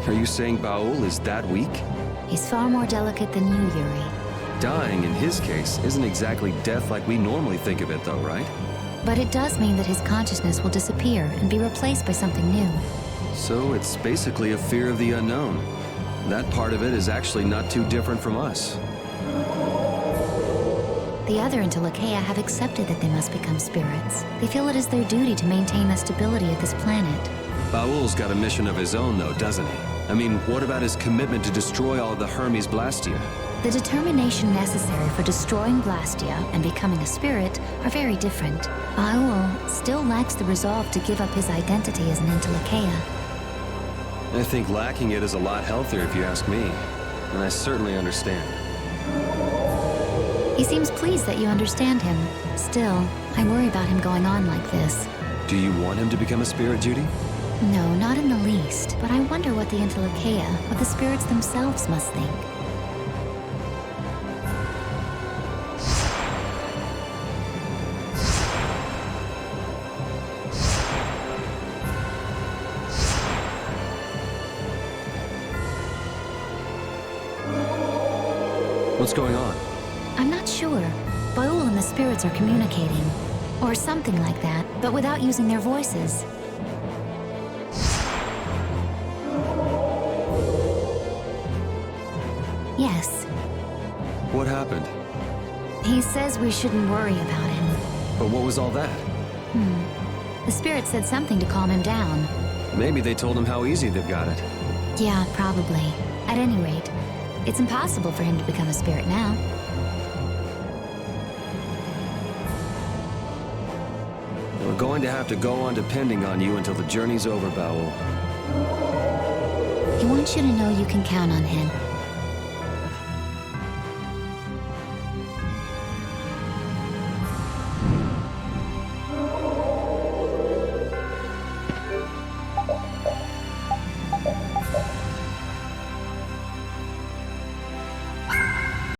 Are you saying Baul is that weak? He's far more delicate than you, Yuri. Dying, in his case, isn't exactly death like we normally think of it, though, right? But it does mean that his consciousness will disappear and be replaced by something new. So it's basically a fear of the unknown. That part of it is actually not too different from us. The other Intellikeia have accepted that they must become spirits. They feel it is their duty to maintain the stability of this planet. Baul's got a mission of his own, though, doesn't he? I mean, what about his commitment to destroy all of the Hermes Blastia? The determination necessary for destroying Blastia and becoming a spirit are very different. Baul still lacks the resolve to give up his identity as an Intellikeia. I think lacking it is a lot healthier if you ask me, and I certainly understand. He seems pleased that you understand him. Still, I worry about him going on like this. Do you want him to become a spirit, Judy? No, not in the least, but I wonder what the Intellikeia, what the spirits themselves must think. What's going on? I'm not sure. Baul and the spirits are communicating. Or something like that, but without using their voices. Yes. What happened? He says we shouldn't worry about him. But what was all that? The spirit said something to calm him down. Maybe they told him how easy they've got it. Yeah, probably. At any rate, it's impossible for him to become a spirit now. We're going to have to go on depending on you until the journey's over, Baul. He wants you to know you can count on him.